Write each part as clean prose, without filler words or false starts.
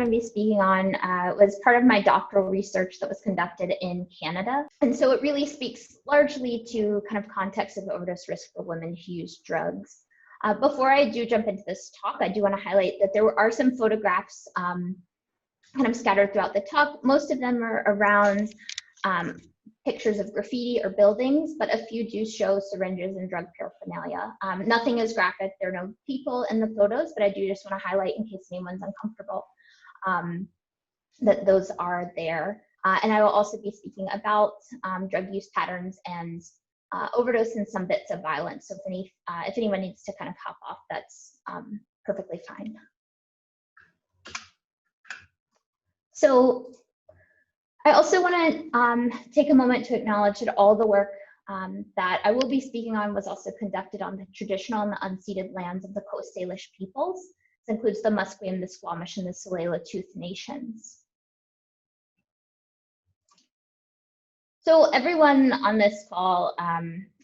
going to be speaking on was part of my doctoral research that was conducted in Canada. And so it really speaks largely to kind of context of overdose risk for women who use drugs. Before I do jump into this talk, I do want to highlight that there are some photographs kind of scattered throughout the talk. Most of them are around pictures of graffiti or buildings, but a few do show syringes and drug paraphernalia. Nothing is graphic. There are no people in the photos, but I do just want to highlight, in case anyone's uncomfortable, that those are there. And I will also be speaking about drug use patterns and overdose and some bits of violence. So if anyone needs to kind of hop off, that's perfectly fine. So I also want to take a moment to acknowledge that all the work that I will be speaking on was also conducted on the traditional and the unceded lands of the Coast Salish peoples. This includes the Musqueam, the Squamish, and the Tsleil-Waututh nations. So everyone on this call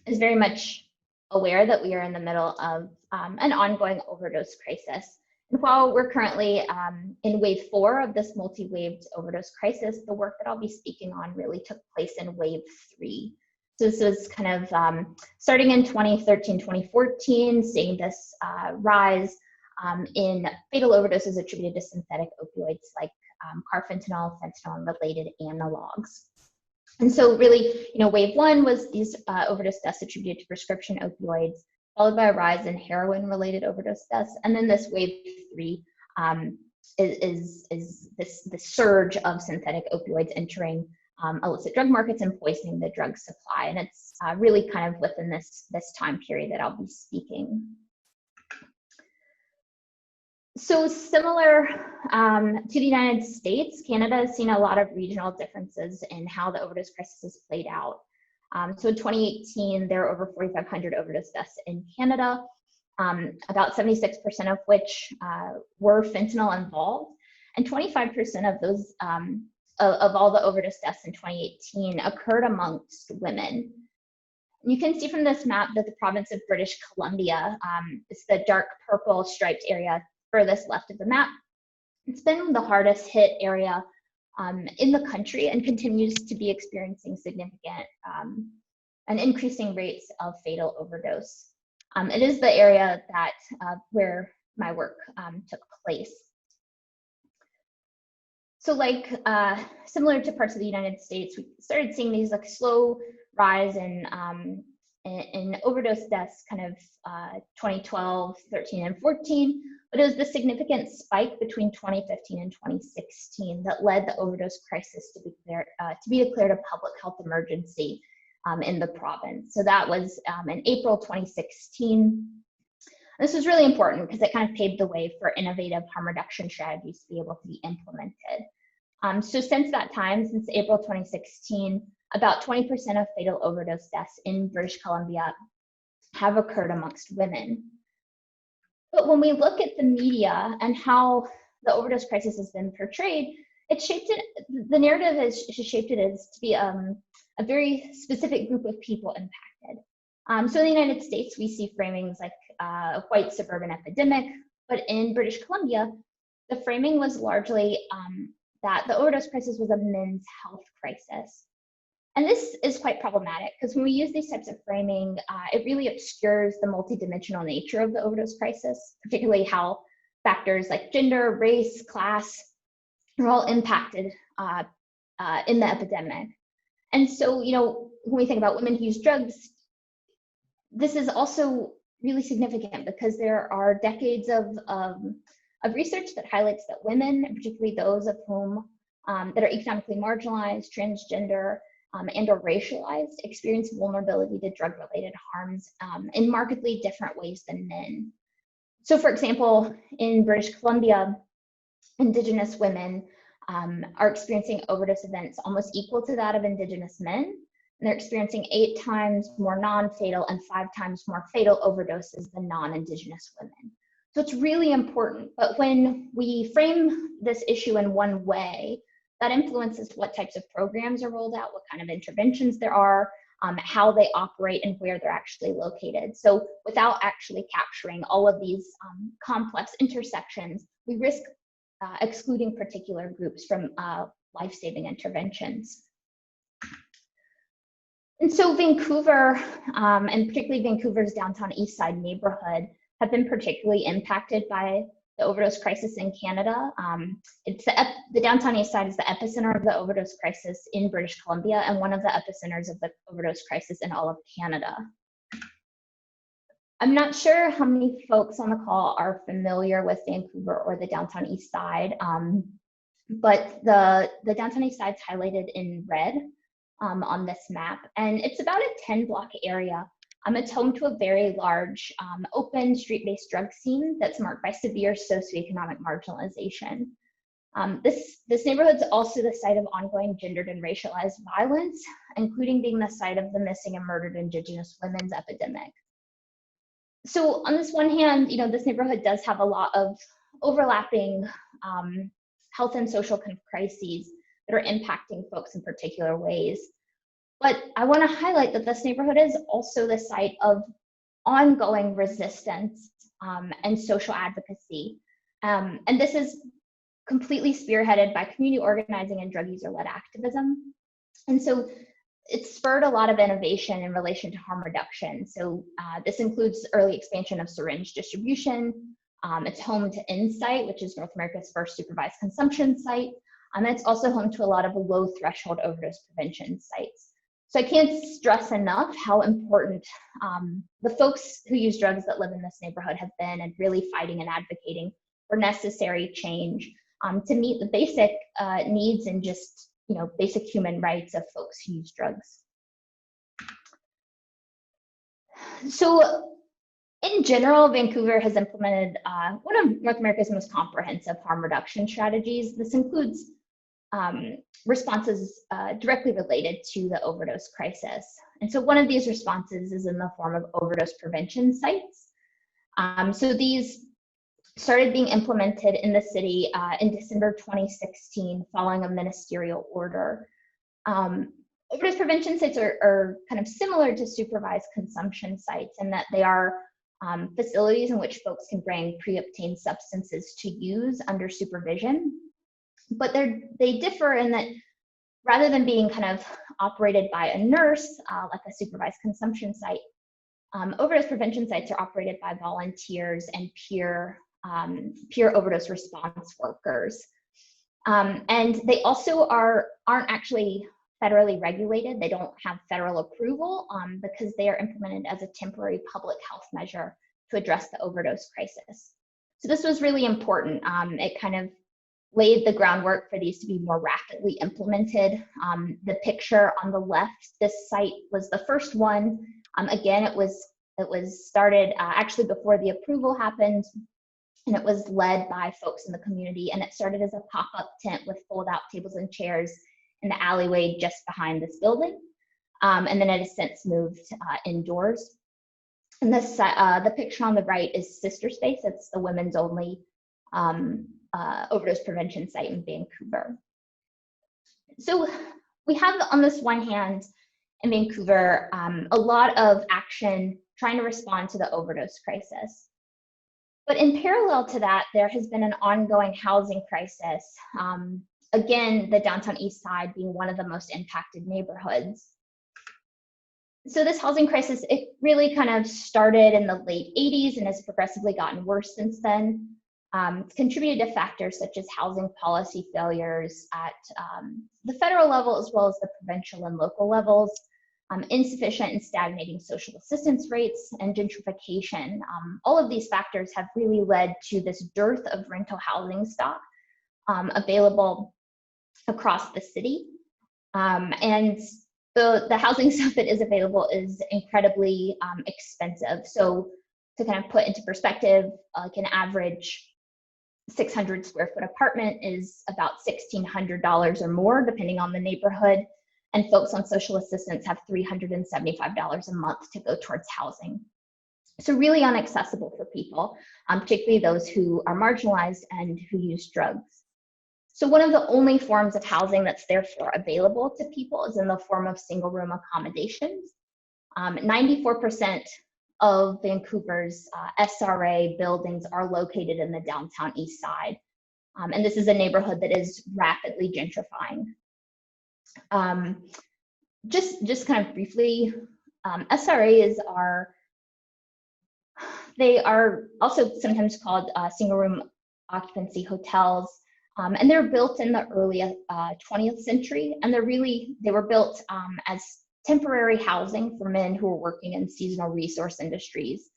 is very much aware that we are in the middle of an ongoing overdose crisis. And while we're currently in wave 4 of this multi-waved overdose crisis, the work that I'll be speaking on really took place in wave 3. So this was kind of starting in 2013, 2014, seeing this rise in fatal overdoses attributed to synthetic opioids like carfentanil, fentanyl, and related analogs. And so really, wave 1 was these overdose deaths attributed to prescription opioids, followed by a rise in heroin-related overdose deaths. And then this wave 3 is this surge of synthetic opioids entering illicit drug markets and poisoning the drug supply. And it's really kind of within this time period that I'll be speaking. So similar to the United States, Canada has seen a lot of regional differences in how the overdose crisis has played out. So in 2018, there were over 4,500 overdose deaths in Canada, about 76% of which were fentanyl involved, and 25% of those of all the overdose deaths in 2018 occurred amongst women. You can see from this map that the province of British Columbia is the dark purple striped area furthest left of the map. It's been the hardest hit area in the country and continues to be experiencing significant and increasing rates of fatal overdose. It is the area that where my work took place. So like similar to parts of the United States, we started seeing these like slow rise in overdose deaths kind of 2012, 13, and 14. But it was the significant spike between 2015 and 2016 that led the overdose crisis to be declared a public health emergency in the province. So that was in April 2016. This was really important because it kind of paved the way for innovative harm reduction strategies to be able to be implemented. So since that time, since April 2016, about 20% of fatal overdose deaths in British Columbia have occurred amongst women. But when we look at the media and how the overdose crisis has been portrayed, the narrative has shaped it as to be a very specific group of people impacted. So in the United States, we see framings like a white suburban epidemic, but in British Columbia, the framing was largely that the overdose crisis was a men's health crisis. And this is quite problematic because when we use these types of framing, it really obscures the multidimensional nature of the overdose crisis, particularly how factors like gender, race, class are all impacted in the epidemic. And so, when we think about women who use drugs, this is also really significant because there are decades of research that highlights that women, and particularly those of whom that are economically marginalized, transgender, and or racialized, experience vulnerability to drug-related harms in markedly different ways than men. So for example, in British Columbia, Indigenous women are experiencing overdose events almost equal to that of Indigenous men, and they're experiencing 8 times more non-fatal and 5 times more fatal overdoses than non-Indigenous women. So it's really important, but when we frame this issue in one way, that influences what types of programs are rolled out, what kind of interventions there are, how they operate, and where they're actually located. So without actually capturing all of these complex intersections, we risk excluding particular groups from life-saving interventions. And so Vancouver, and particularly Vancouver's downtown east side neighborhood, have been particularly impacted by the overdose crisis in Canada. The downtown east side is the epicenter of the overdose crisis in British Columbia and one of the epicenters of the overdose crisis in all of Canada. I'm not sure how many folks on the call are familiar with Vancouver or the downtown east side, but the downtown east side is highlighted in red on this map, and it's about a 10-block area. It's home to a very large open street-based drug scene that's marked by severe socioeconomic marginalization. This neighborhood is also the site of ongoing gendered and racialized violence, including being the site of the missing and murdered Indigenous women's epidemic. So on this one hand, this neighborhood does have a lot of overlapping health and social kind of crises that are impacting folks in particular ways. But I want to highlight that this neighborhood is also the site of ongoing resistance and social advocacy. And this is completely spearheaded by community organizing and drug user-led activism. And so it's spurred a lot of innovation in relation to harm reduction. So this includes early expansion of syringe distribution. It's home to Insight, which is North America's first supervised consumption site. And it's also home to a lot of low threshold overdose prevention sites. So I can't stress enough how important the folks who use drugs that live in this neighborhood have been, and really fighting and advocating for necessary change to meet the basic needs and just basic human rights of folks who use drugs. So in general, Vancouver has implemented one of North America's most comprehensive harm reduction strategies. This includes responses directly related to the overdose crisis. And so one of these responses is in the form of overdose prevention sites. So these started being implemented in the city in December 2016 following a ministerial order. Overdose prevention sites are kind of similar to supervised consumption sites in that they are facilities in which folks can bring pre-obtained substances to use under supervision. But they differ in that rather than being kind of operated by a nurse, like a supervised consumption site, overdose prevention sites are operated by volunteers and peer overdose response workers. And they also aren't actually federally regulated. They don't have federal approval because they are implemented as a temporary public health measure to address the overdose crisis. So this was really important. It kind of laid the groundwork for these to be more rapidly implemented. The picture on the left, this site was the first one. Again, it was started actually before the approval happened, and it was led by folks in the community, and it started as a pop-up tent with fold-out tables and chairs in the alleyway just behind this building. And then it has since moved indoors. And this, the picture on the right is Sister Space. It's the women's only overdose prevention site in Vancouver. So we have on this one hand in Vancouver a lot of action trying to respond to the overdose crisis. But in parallel to that, there has been an ongoing housing crisis. Again, the downtown east side being one of the most impacted neighborhoods. So this housing crisis, it really kind of started in the late 80s and has progressively gotten worse since then. It's contributed to factors such as housing policy failures at the federal level as well as the provincial and local levels, insufficient and stagnating social assistance rates, and gentrification. All of these factors have really led to this dearth of rental housing stock available across the city. And the housing stock that is available is incredibly expensive. So to kind of put into perspective, like an average 600 square foot apartment is about $1,600 or more, depending on the neighborhood. And folks on social assistance have $375 a month to go towards housing. So really inaccessible for people, particularly those who are marginalized and who use drugs. So one of the only forms of housing that's therefore available to people is in the form of single room accommodations. 94% of Vancouver's SRA buildings are located in the downtown east side. And this is a neighborhood that is rapidly gentrifying. Just kind of briefly, SRAs they are also sometimes called single room occupancy hotels, and they're built in the early 20th century, and they were built as temporary housing for men who were working in seasonal resource industries,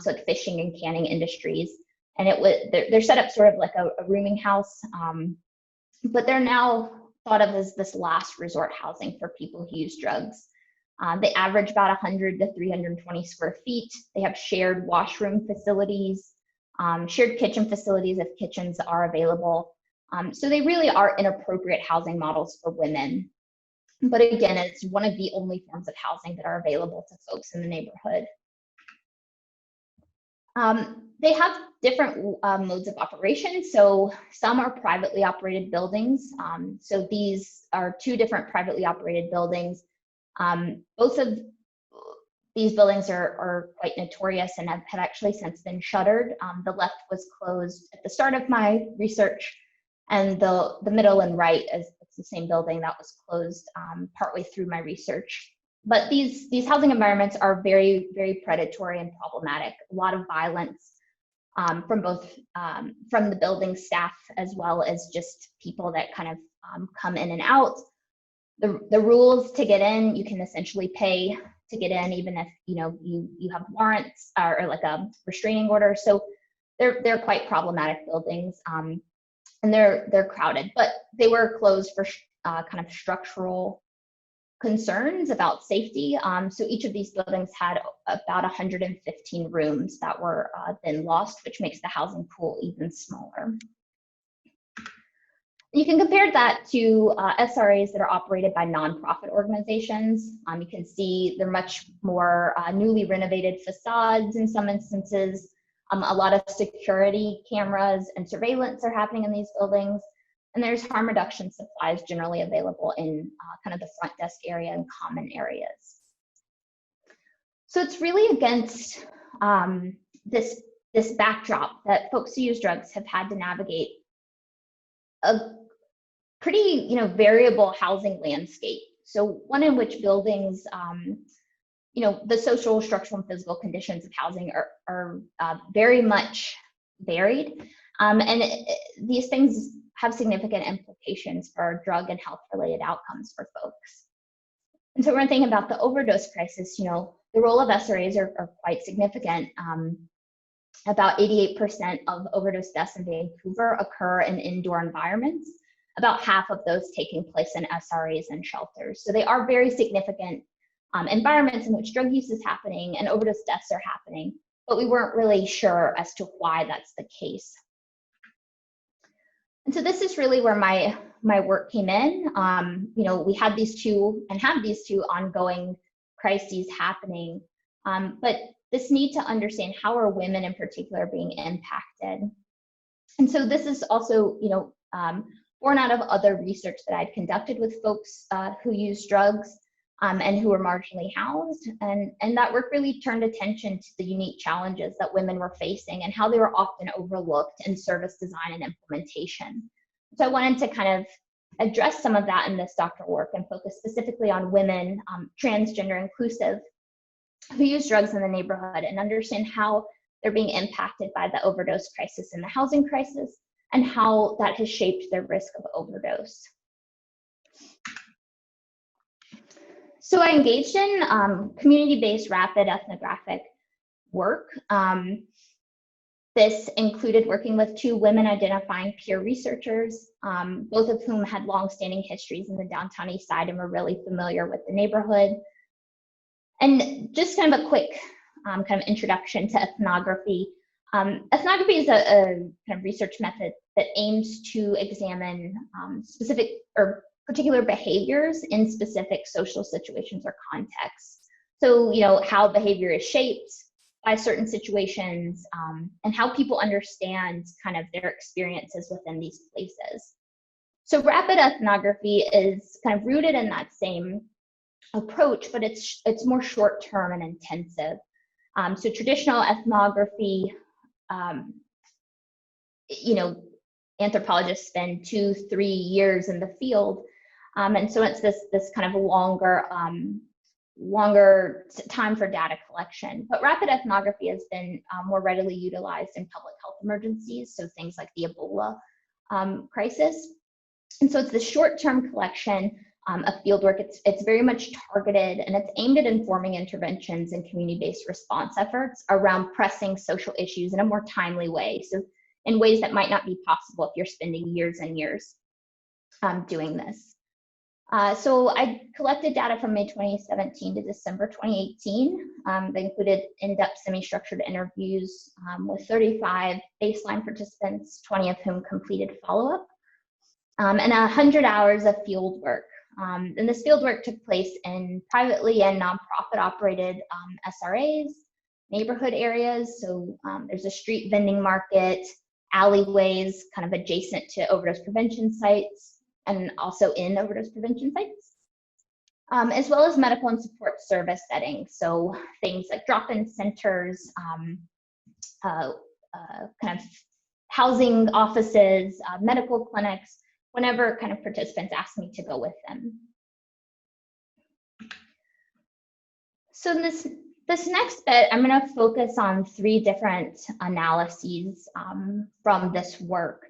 so like fishing and canning industries. And they're set up sort of like a rooming house, but they're now thought of as this last resort housing for people who use drugs. They average about 100 to 320 square feet. They have shared washroom facilities, shared kitchen facilities if kitchens are available. So they really are inappropriate housing models for women. But again, it's one of the only forms of housing that are available to folks in the neighborhood. They have different modes of operation. So some are privately operated buildings. So these are two different privately operated buildings. Both of these buildings are quite notorious and have actually since been shuttered. The left was closed at the start of my research, and the middle and right is the same building that was closed partway through my research. But these housing environments are very, very predatory and problematic. A lot of violence from both from the building staff as well as just people that kind of come in and out. The rules to get in, you can essentially pay to get in, even if you have warrants or like a restraining order. So they're quite problematic buildings, and they're crowded. But they were closed for kind of structural concerns about safety. So each of these buildings had about 115 rooms that were then lost, which makes the housing pool even smaller. You can compare that to SRAs that are operated by nonprofit organizations. You can see they're much more newly renovated facades in some instances. A lot of security cameras and surveillance are happening in these buildings. And there's harm reduction supplies generally available in kind of the front desk area and common areas. So it's really against this backdrop that folks who use drugs have had to navigate a pretty variable housing landscape. So one in which buildings, the social, structural, and physical conditions of housing are very much varied. And these things have significant implications for drug and health related outcomes for folks. And so when we're thinking about the overdose crisis, the role of SRAs are quite significant. About 88% of overdose deaths in Vancouver occur in indoor environments, about half of those taking place in SRAs and shelters. So they are very significant environments in which drug use is happening and overdose deaths are happening, but we weren't really sure as to why that's the case. And so this is really where my work came in. We had these two and have these two ongoing crises happening, but this need to understand how are women in particular being impacted. And so this is also, born out of other research that I'd conducted with folks who use drugs and who were marginally housed. And that work really turned attention to the unique challenges that women were facing and how they were often overlooked in service design and implementation. So I wanted to kind of address some of that in this doctoral work and focus specifically on women, transgender inclusive, who use drugs in the neighborhood and understand how they're being impacted by the overdose crisis and the housing crisis, and how that has shaped their risk of overdose. So I engaged in community-based rapid ethnographic work. This included working with two women identifying peer researchers, both of whom had long-standing histories in the downtown east side and were really familiar with the neighborhood. And just kind of a quick kind of introduction to ethnography. Ethnography is a kind of research method that aims to examine specific or particular behaviors in specific social situations or contexts. So, how behavior is shaped by certain situations and how people understand kind of their experiences within these places. So rapid ethnography is kind of rooted in that same approach, but it's more short-term and intensive. So traditional ethnography, anthropologists spend 2-3 years in the field. And so it's this kind of longer time for data collection. But rapid ethnography has been more readily utilized in public health emergencies, so things like the Ebola crisis. And so it's the short-term collection of fieldwork. It's very much targeted, and it's aimed at informing interventions and community-based response efforts around pressing social issues in a more timely way. So in ways that might not be possible if you're spending years and years doing this. So I collected data from May 2017 to December 2018. They included in-depth semi-structured interviews with 35 baseline participants, 20 of whom completed follow-up, and 100 hours of field work. And this field work took place in privately and nonprofit operated SRAs, neighborhood areas. So there's a street vending market, alleyways kind of adjacent to overdose prevention sites, and also in overdose prevention sites, as well as medical and support service settings. So things like drop-in centers, kind of housing offices, medical clinics, whenever kind of participants ask me to go with them. So this next bit, I'm going to focus on 3 different analyses from this work.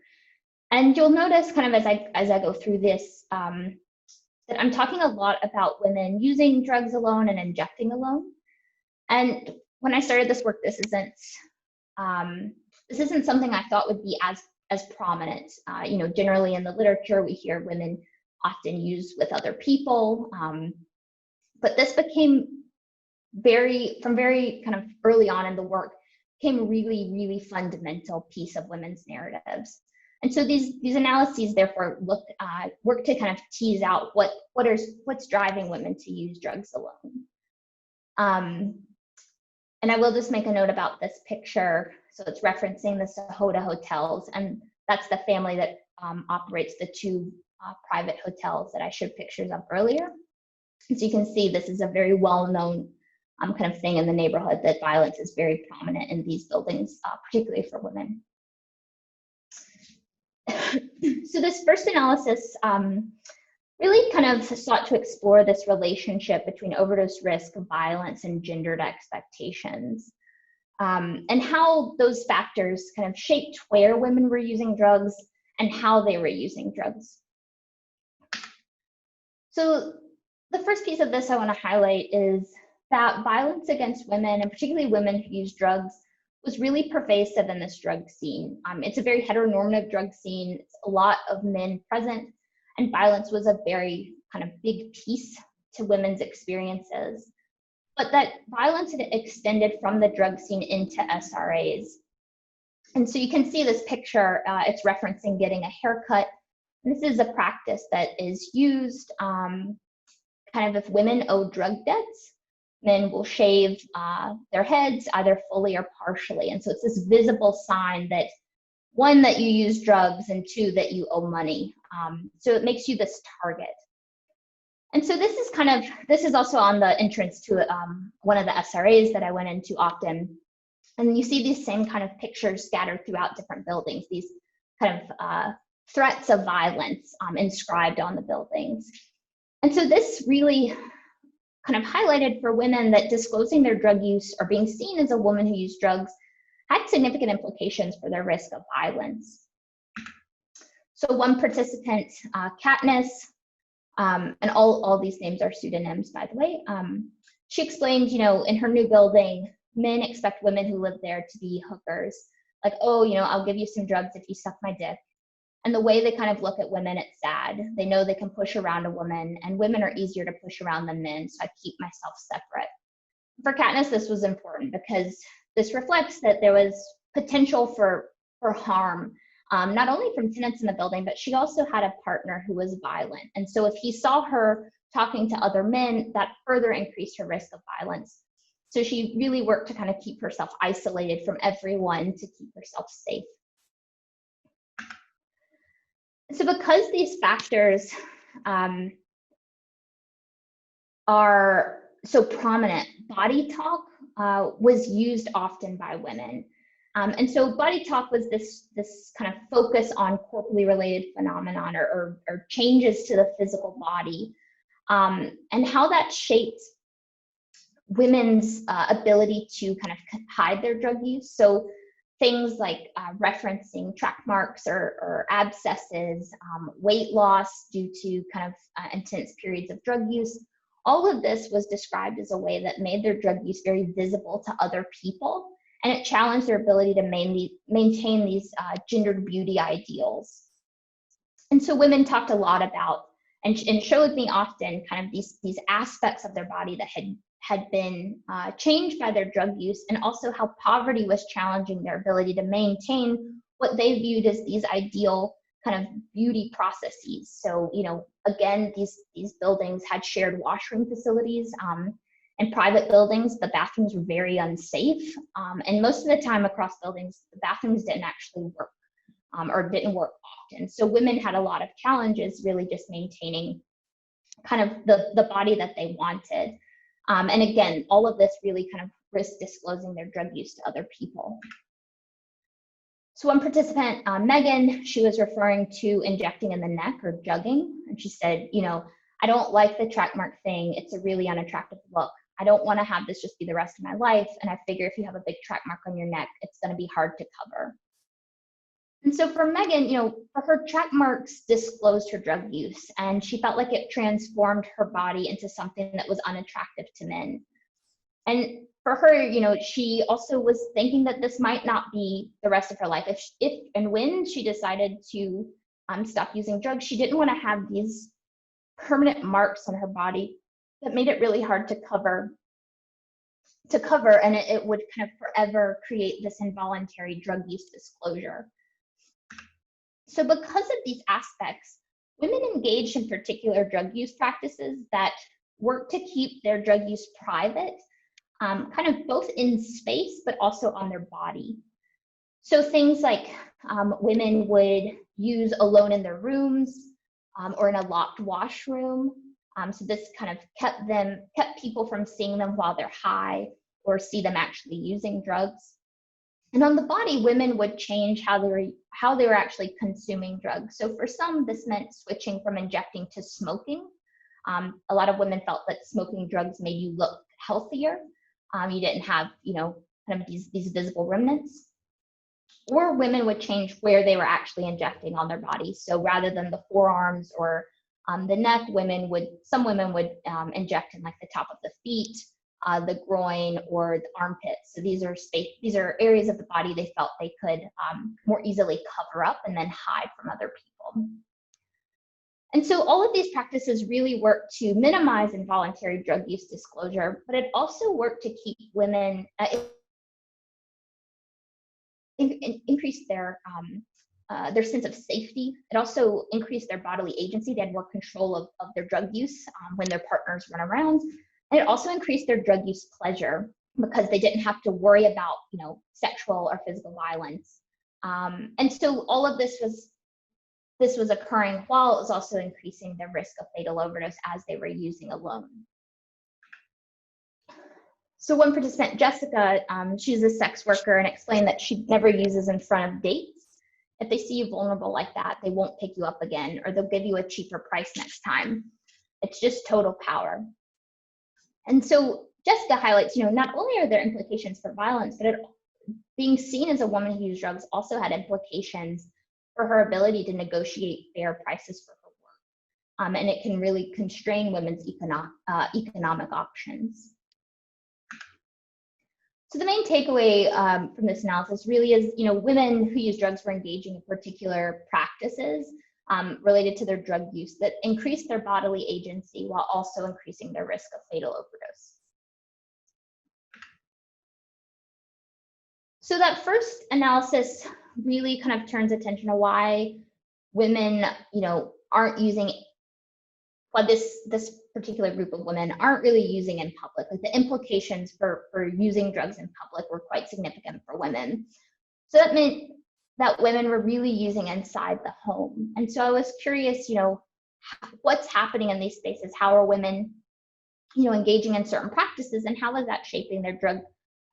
And you'll notice kind of as I go through this, that I'm talking a lot about women using drugs alone and injecting alone. And when I started this work, this isn't something I thought would be as prominent. You know, generally in the literature, we hear women often use with other people, but this became from very kind of early on in the work, became a really, really fundamental piece of women's narratives. And so these analyses therefore work to kind of tease out what's driving women to use drugs alone. And I will just make a note about this picture. So it's referencing the Sahota hotels, and that's the family that operates the 2 private hotels that I showed pictures of earlier. And so you can see this is a very well-known kind of thing in the neighborhood, that violence is very prominent in these buildings, particularly for women. So this first analysis really kind of sought to explore this relationship between overdose risk, violence, and gendered expectations, and how those factors kind of shaped where women were using drugs and how they were using drugs. So the first piece of this I want to highlight is that violence against women, and particularly women who use drugs, was really pervasive in this drug scene. It's a very heteronormative drug scene. It's a lot of men present, and violence was a very kind of big piece to women's experiences. But that violence had extended from the drug scene into SRAs. And so you can see this picture, it's referencing getting a haircut. And this is a practice that is used kind of if women owe drug debts. Men will shave their heads either fully or partially. And so it's this visible sign that, 1, that you use drugs, and 2, that you owe money. So it makes you this target. And so this is also on the entrance to one of the SRAs that I went into often. And you see these same kind of pictures scattered throughout different buildings, these kind of threats of violence inscribed on the buildings. And so this really kind of highlighted for women that disclosing their drug use or being seen as a woman who used drugs had significant implications for their risk of violence. So one participant, Katniss, and all these names are pseudonyms, by the way, she explained, you know, in her new building, men expect women who live there to be hookers. Like, oh, you know, I'll give you some drugs if you suck my dick. And the way they kind of look at women, it's sad. They know they can push around a woman, and women are easier to push around than men, so I keep myself separate. For Katniss, this was important because this reflects that there was potential for harm, not only from tenants in the building, but she also had a partner who was violent. And so if he saw her talking to other men, that further increased her risk of violence. So she really worked to kind of keep herself isolated from everyone to keep herself safe. So because these factors are so prominent, body talk was used often by women. And so body talk was this kind of focus on corporally related phenomenon or changes to the physical body, and how that shaped women's ability to kind of hide their drug use. So things like referencing track marks or abscesses, weight loss due to kind of intense periods of drug use. All of this was described as a way that made their drug use very visible to other people, and it challenged their ability to maintain these gendered beauty ideals. And so women talked a lot about and showed me often kind of these aspects of their body that had been changed by their drug use, and also how poverty was challenging their ability to maintain what they viewed as these ideal kind of beauty processes. So, you know, again, these buildings had shared washroom facilities. In private buildings, the bathrooms were very unsafe. And most of the time across buildings, the bathrooms didn't actually work or didn't work often. So women had a lot of challenges really just maintaining kind of the body that they wanted. And again, all of this really kind of risked disclosing their drug use to other people. So one participant, Megan, she was referring to injecting in the neck or jugging. And she said, you know, I don't like the track mark thing. It's a really unattractive look. I don't want to have this just be the rest of my life. And I figure if you have a big track mark on your neck, it's going to be hard to cover. And so for Megan, you know, for her, track marks disclosed her drug use, and she felt like it transformed her body into something that was unattractive to men. And for her, you know, she also was thinking that this might not be the rest of her life. If and when she decided to stop using drugs, she didn't want to have these permanent marks on her body that made it really hard to cover, and it would kind of forever create this involuntary drug use disclosure. So because of these aspects, women engaged in particular drug use practices that work to keep their drug use private, kind of both in space, but also on their body. So things like women would use alone in their rooms or in a locked washroom. So this kind of kept people from seeing them while they're high or see them actually using drugs. And on the body, women would change how they were actually consuming drugs. So for some, this meant switching from injecting to smoking. A lot of women felt that smoking drugs made you look healthier. You didn't have, you know, kind of these visible remnants. Or women would change where they were actually injecting on their body. So rather than the forearms or the neck, some women would inject in like the top of the feet, the groin, or the armpits. So these are areas of the body they felt they could more easily cover up and then hide from other people. And so all of these practices really work to minimize involuntary drug use disclosure, but it also worked to keep women, increase their sense of safety. It also increased their bodily agency. They had more control of their drug use when their partners run around. And it also increased their drug use pleasure because they didn't have to worry about, you know, sexual or physical violence. And so all of this was occurring while it was also increasing the risk of fatal overdose as they were using alone. So one participant, Jessica, she's a sex worker, and explained that she never uses in front of dates. If they see you vulnerable like that, they won't pick you up again, or they'll give you a cheaper price next time. It's just total power. And so Jessica highlights, you know, not only are there implications for violence, but being seen as a woman who used drugs also had implications for her ability to negotiate fair prices for her work. And it can really constrain women's economic options. So the main takeaway from this analysis really is, you know, women who use drugs were engaging in particular practices related to their drug use that increased their bodily agency while also increasing their risk of fatal overdose. So that first analysis really kind of turns attention to why women, you know, aren't using, why this particular group of women aren't really using in public. Like the implications for using drugs in public were quite significant for women. So that meant that women were really using inside the home. And so I was curious, you know, what's happening in these spaces? How are women, you know, engaging in certain practices, and how is that shaping their drug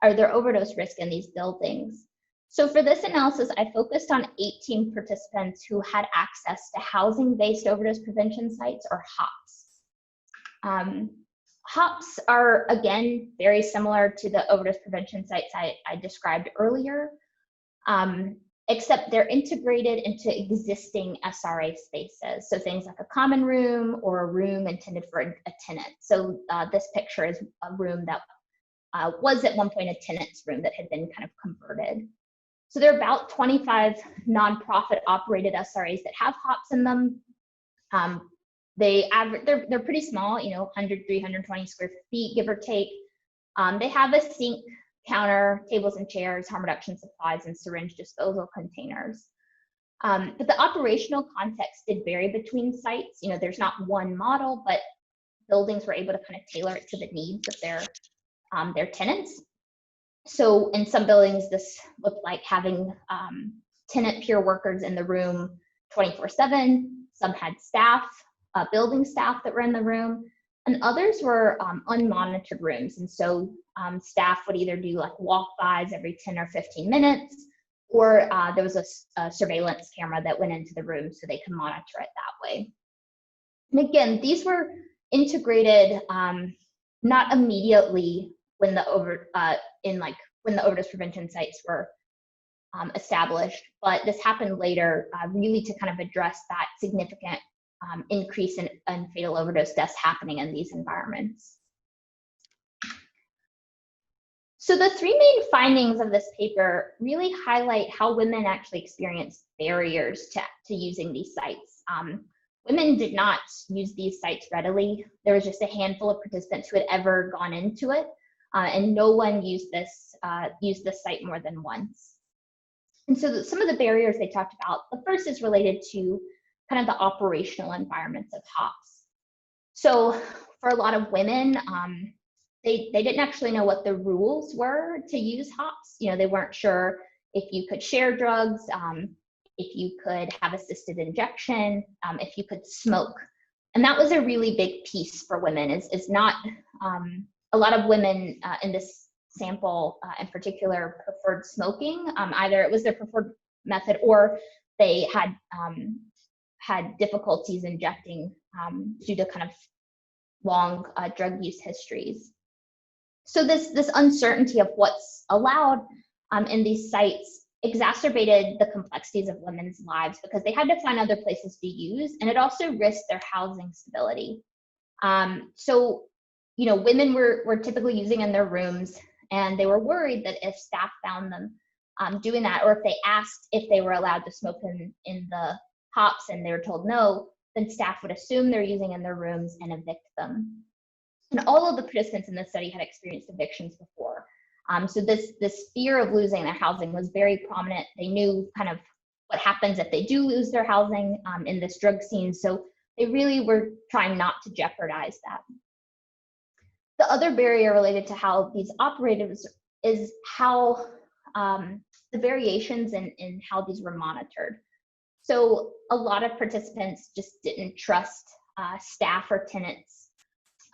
or their overdose risk in these buildings? So for this analysis, I focused on 18 participants who had access to housing-based overdose prevention sites, or HOPS. HOPS are, again, very similar to the overdose prevention sites I described earlier, except they're integrated into existing SRA spaces. So things like a common room or a room intended for a tenant. So this picture is a room that was at one point a tenant's room that had been kind of converted. So there are about 25 nonprofit operated SRAs that have HOPS in them. They're pretty small, 100, 320 square feet, give or take. They have a sink, counter, tables and chairs, harm reduction supplies, and syringe disposal containers. But the operational context did vary between sites. There's not one model, but buildings were able to kind of tailor it to the needs of their tenants. So in some buildings, this looked like having tenant peer workers in the room 24/7. Some had staff, building staff that were in the room, and others were unmonitored rooms. And so staff would either do like walk-bys every 10 or 15 minutes, or there was a surveillance camera that went into the room so they could monitor it that way. And again, these were integrated not immediately when the overdose prevention sites were established, but this happened later, really to kind of address that significant increase in fatal overdose deaths happening in these environments. So the three main findings of this paper really highlight how women actually experience barriers to using these sites. Women did not use these sites readily. There was just a handful of participants who had ever gone into it, and no one used this site more than once. And so some of the barriers they talked about, the first is related to kind of the operational environments of HOPS. So for a lot of women, they didn't actually know what the rules were to use HOPS. They weren't sure if you could share drugs, if you could have assisted injection, if you could smoke. And that was a really big piece for women, is not, a lot of women in this sample in particular preferred smoking. Either it was their preferred method or they had difficulties injecting due to kind of long drug use histories. So this uncertainty of what's allowed in these sites exacerbated the complexities of women's lives because they had to find other places to use, and it also risked their housing stability. So, women were typically using in their rooms, and they were worried that if staff found them doing that, or if they asked if they were allowed to smoke in the HOPS and they were told no, then staff would assume they're using in their rooms and evict them. And all of the participants in this study had experienced evictions before. So this fear of losing their housing was very prominent. They knew kind of what happens if they do lose their housing in this drug scene. So they really were trying not to jeopardize that. The other barrier related to how these operated is how the variations in how these were monitored. So a lot of participants just didn't trust staff or tenants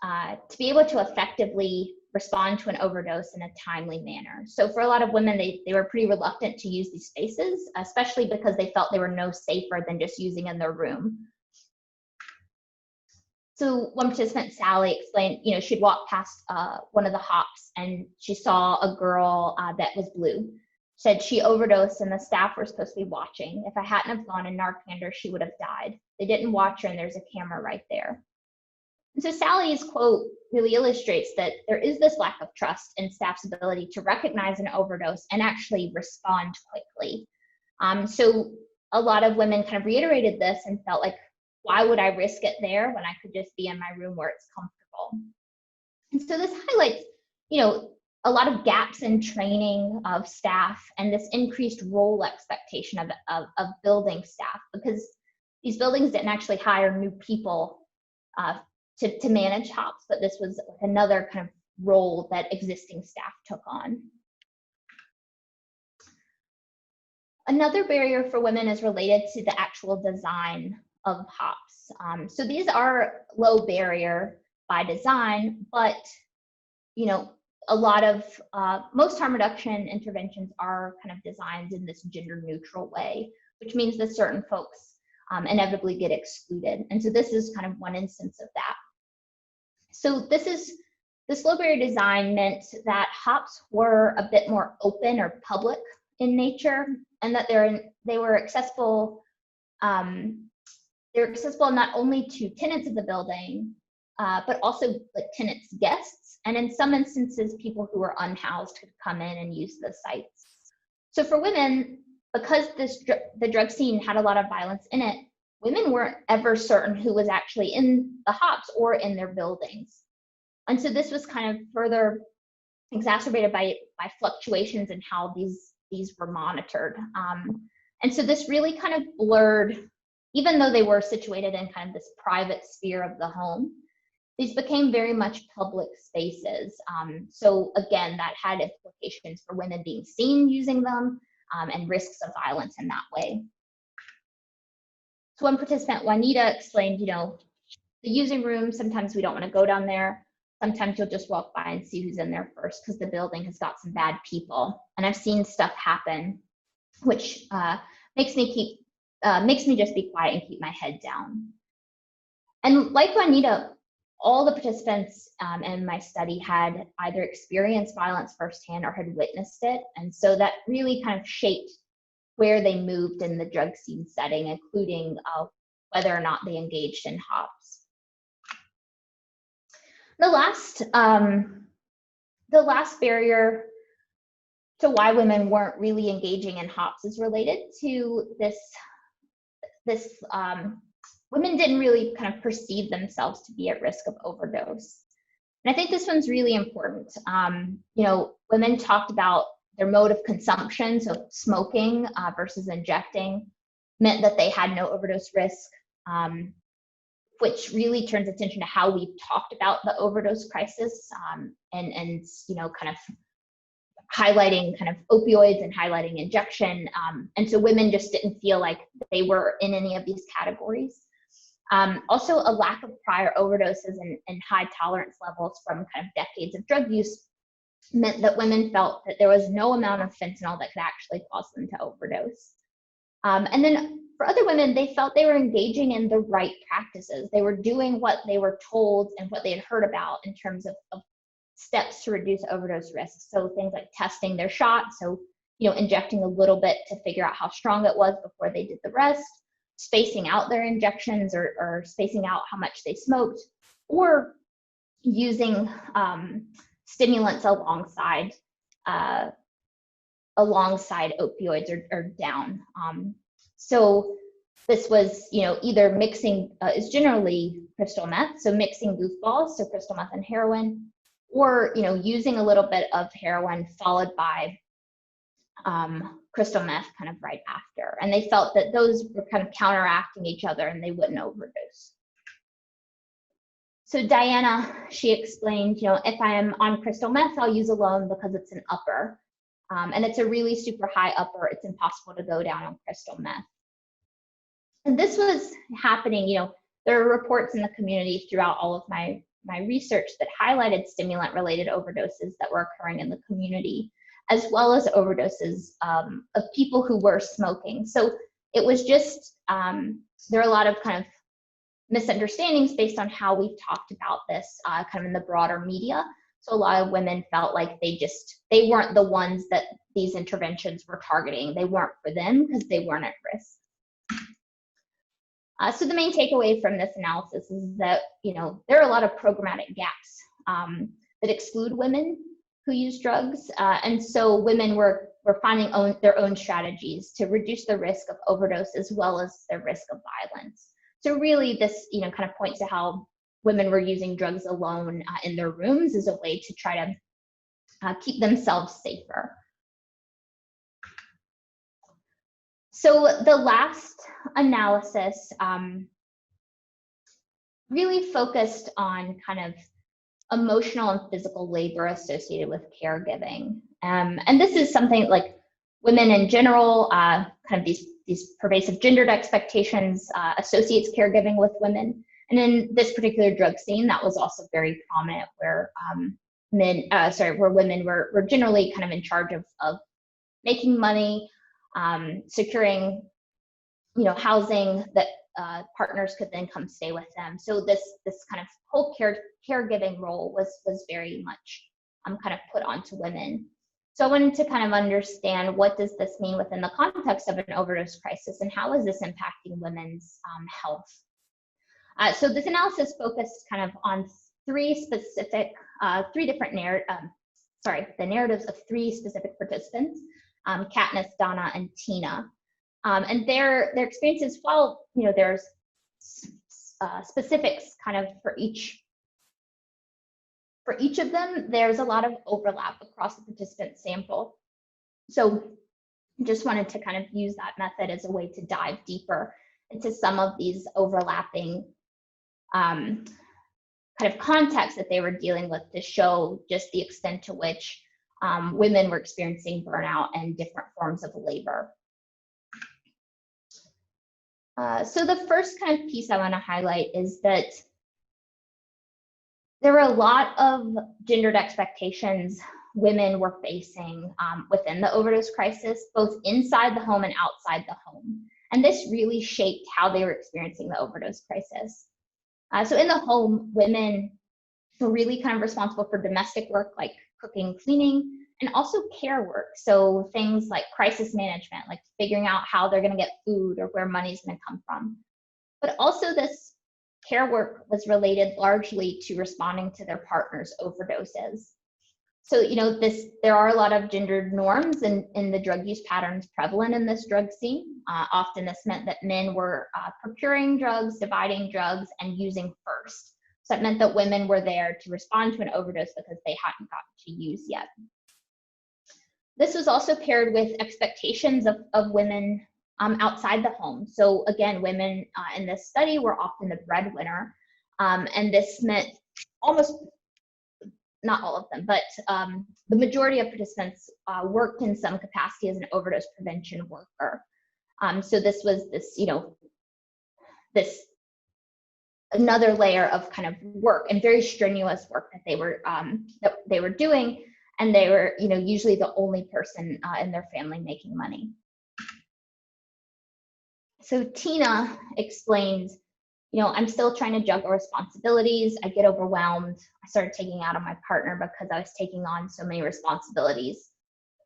to be able to effectively respond to an overdose in a timely manner. So for a lot of women, they were pretty reluctant to use these spaces, especially because they felt they were no safer than just using in their room. So one participant, Sally, explained, she'd walked past one of the HOPS and she saw a girl that was blue. Said she overdosed and the staff were supposed to be watching. If I hadn't have gone and Narcaned her, she would have died. They didn't watch her and there's a camera right there. And so Sally's quote really illustrates that there is this lack of trust in staff's ability to recognize an overdose and actually respond quickly. So a lot of women kind of reiterated this and felt like, why would I risk it there when I could just be in my room where it's comfortable? And so this highlights, a lot of gaps in training of staff and this increased role expectation of building staff, because these buildings didn't actually hire new people to manage HOPS, but this was another kind of role that existing staff took on. Another barrier for women is related to the actual design of HOPS. So these are low barrier by design, but a lot of, most harm reduction interventions are kind of designed in this gender neutral way, which means that certain folks inevitably get excluded. And so this is kind of one instance of that. So this low barrier design meant that hops were a bit more open or public in nature, and that they were accessible. They're accessible not only to tenants of the building, but also like tenants' guests, and in some instances, people who were unhoused could come in and use the sites. So for women, because the drug scene had a lot of violence in it, women weren't ever certain who was actually in the hops or in their buildings. And so this was kind of further exacerbated by fluctuations in how these were monitored. And so this really kind of blurred, even though they were situated in kind of this private sphere of the home, these became very much public spaces. So again, that had implications for women being seen using them and risks of violence in that way. So one participant, Juanita, explained, the using room, sometimes we don't want to go down there. Sometimes you'll just walk by and see who's in there first because the building has got some bad people. And I've seen stuff happen, which makes me just be quiet and keep my head down. And like Juanita, all the participants in my study had either experienced violence firsthand or had witnessed it. And so that really kind of shaped where they moved in the drug scene setting, including whether or not they engaged in hops. The last barrier to why women weren't really engaging in hops is related to this women didn't really kind of perceive themselves to be at risk of overdose. And I think this one's really important. Women talked about their mode of consumption, so smoking versus injecting meant that they had no overdose risk, which really turns attention to how we've talked about the overdose crisis and kind of highlighting kind of opioids and highlighting injection. And so women just didn't feel like they were in any of these categories. Also, a lack of prior overdoses and high tolerance levels from kind of decades of drug use meant that women felt that there was no amount of fentanyl that could actually cause them to overdose. And then for other women, they felt they were engaging in the right practices. They were doing what they were told and what they had heard about in terms of steps to reduce overdose risk. So things like testing their shot, so injecting a little bit to figure out how strong it was before they did the rest, spacing out their injections or spacing out how much they smoked, or using stimulants alongside opioids or down. So this was, either mixing, is generally crystal meth, so mixing goofballs, so crystal meth and heroin, or using a little bit of heroin followed by crystal meth kind of right after. And they felt that those were kind of counteracting each other and they wouldn't overdose. So Diana, she explained, if I am on crystal meth, I'll use alone because it's an upper. And it's a really super high upper. It's impossible to go down on crystal meth. And this was happening, there are reports in the community throughout all of my research that highlighted stimulant-related overdoses that were occurring in the community, as well as overdoses of people who were smoking. So it was just, there are a lot of kind of misunderstandings based on how we've talked about this kind of in the broader media. So a lot of women felt like they weren't the ones that these interventions were targeting. They weren't for them because they weren't at risk. So the main takeaway from this analysis is that, there are a lot of programmatic gaps that exclude women who use drugs. And so women were finding their own strategies to reduce the risk of overdose as well as the risk of violence. So really this, kind of points to how women were using drugs alone in their rooms as a way to try to keep themselves safer. So the last analysis really focused on kind of emotional and physical labor associated with caregiving. And this is something like women in general, kind of these pervasive gendered expectations associates caregiving with women. And in this particular drug scene, that was also very prominent, where where women were generally kind of in charge of making money, securing, housing that partners could then come stay with them. So this kind of whole caregiving role was very much kind of put onto women. So I wanted to kind of understand, what does this mean within the context of an overdose crisis, and how is this impacting women's health? So this analysis focused kind of on the narratives of three specific participants, Katniss, Donna, and Tina. And their experiences, while there's specifics kind of for each of them, there's a lot of overlap across the participant sample. So just wanted to kind of use that method as a way to dive deeper into some of these overlapping kind of context that they were dealing with, to show just the extent to which women were experiencing burnout and different forms of labor. So the first kind of piece I want to highlight is that there were a lot of gendered expectations women were facing within the overdose crisis, both inside the home and outside the home. And this really shaped how they were experiencing the overdose crisis. So in the home, women were really kind of responsible for domestic work like cooking, cleaning, and also care work. So things like crisis management, like figuring out how they're going to get food or where money's going to come from. But also this care work was related largely to responding to their partner's overdoses. So, there are a lot of gendered norms in the drug use patterns prevalent in this drug scene. Often this meant that men were procuring drugs, dividing drugs, and using first. So that meant that women were there to respond to an overdose because they hadn't gotten to use yet. This was also paired with expectations of women outside the home. So again, women in this study were often the breadwinner, and this meant almost, not all of them, but the majority of participants worked in some capacity as an overdose prevention worker. So this was this another layer of kind of work, and very strenuous work that they were doing, and they were usually the only person in their family making money. So Tina explains, I'm still trying to juggle responsibilities. I get overwhelmed. I started taking out on my partner because I was taking on so many responsibilities.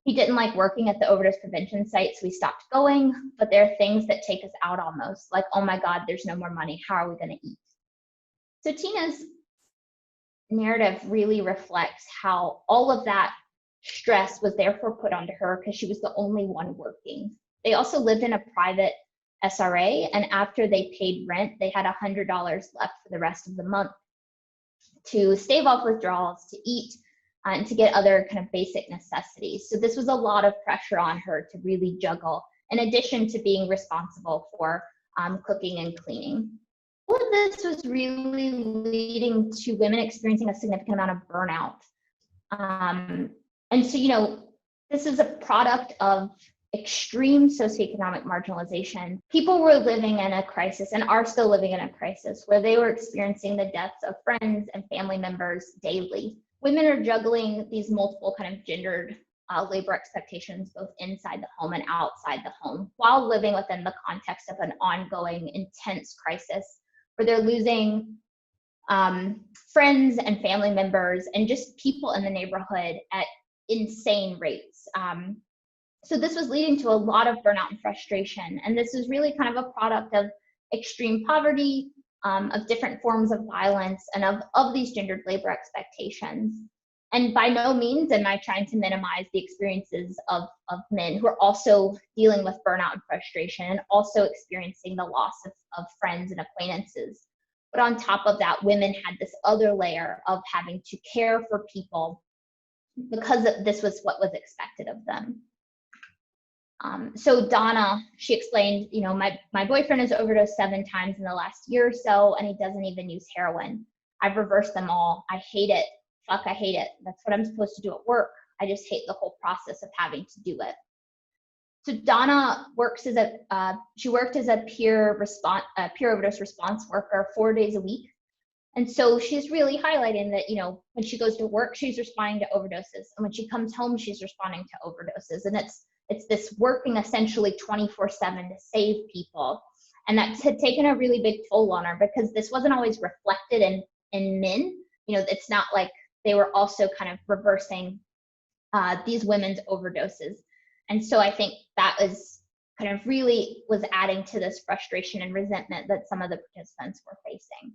He didn't like working at the overdose prevention site, so we stopped going. But there are things that take us out almost, like, oh my God, there's no more money. How are we going to eat? So Tina's narrative really reflects how all of that stress was therefore put onto her because she was the only one working. They also lived in a private SRA, and after they paid rent, they had $100 left for the rest of the month to stave off withdrawals, to eat, and to get other kind of basic necessities. So this was a lot of pressure on her to really juggle, in addition to being responsible for cooking and cleaning. All of this was really leading to women experiencing a significant amount of burnout. And so, this is a product of extreme socioeconomic marginalization. People were living in a crisis, and are still living in a crisis, where they were experiencing the deaths of friends and family members daily. Women are juggling these multiple kind of gendered labor expectations, both inside the home and outside the home, while living within the context of an ongoing intense crisis, where they're losing friends and family members and just people in the neighborhood at insane rates. So this was leading to a lot of burnout and frustration. And this is really kind of a product of extreme poverty, of different forms of violence, and of these gendered labor expectations. And by no means am I trying to minimize the experiences of men who are also dealing with burnout and frustration, and also experiencing the loss of friends and acquaintances. But on top of that, women had this other layer of having to care for people because this was what was expected of them. So Donna, she explained, my boyfriend has overdosed 7 times in the last year or so, and he doesn't even use heroin. I've reversed them all. I hate it. Fuck, I hate it. That's what I'm supposed to do at work. I just hate the whole process of having to do it. So Donna works as she worked as a peer overdose response worker 4 days a week. And so she's really highlighting that, when she goes to work, she's responding to overdoses. And when she comes home, she's responding to overdoses. And it's this working essentially 24/7 to save people. And that had taken a really big toll on her, because this wasn't always reflected in men. It's not like they were also kind of reversing these women's overdoses. And so I think that was kind of really was adding to this frustration and resentment that some of the participants were facing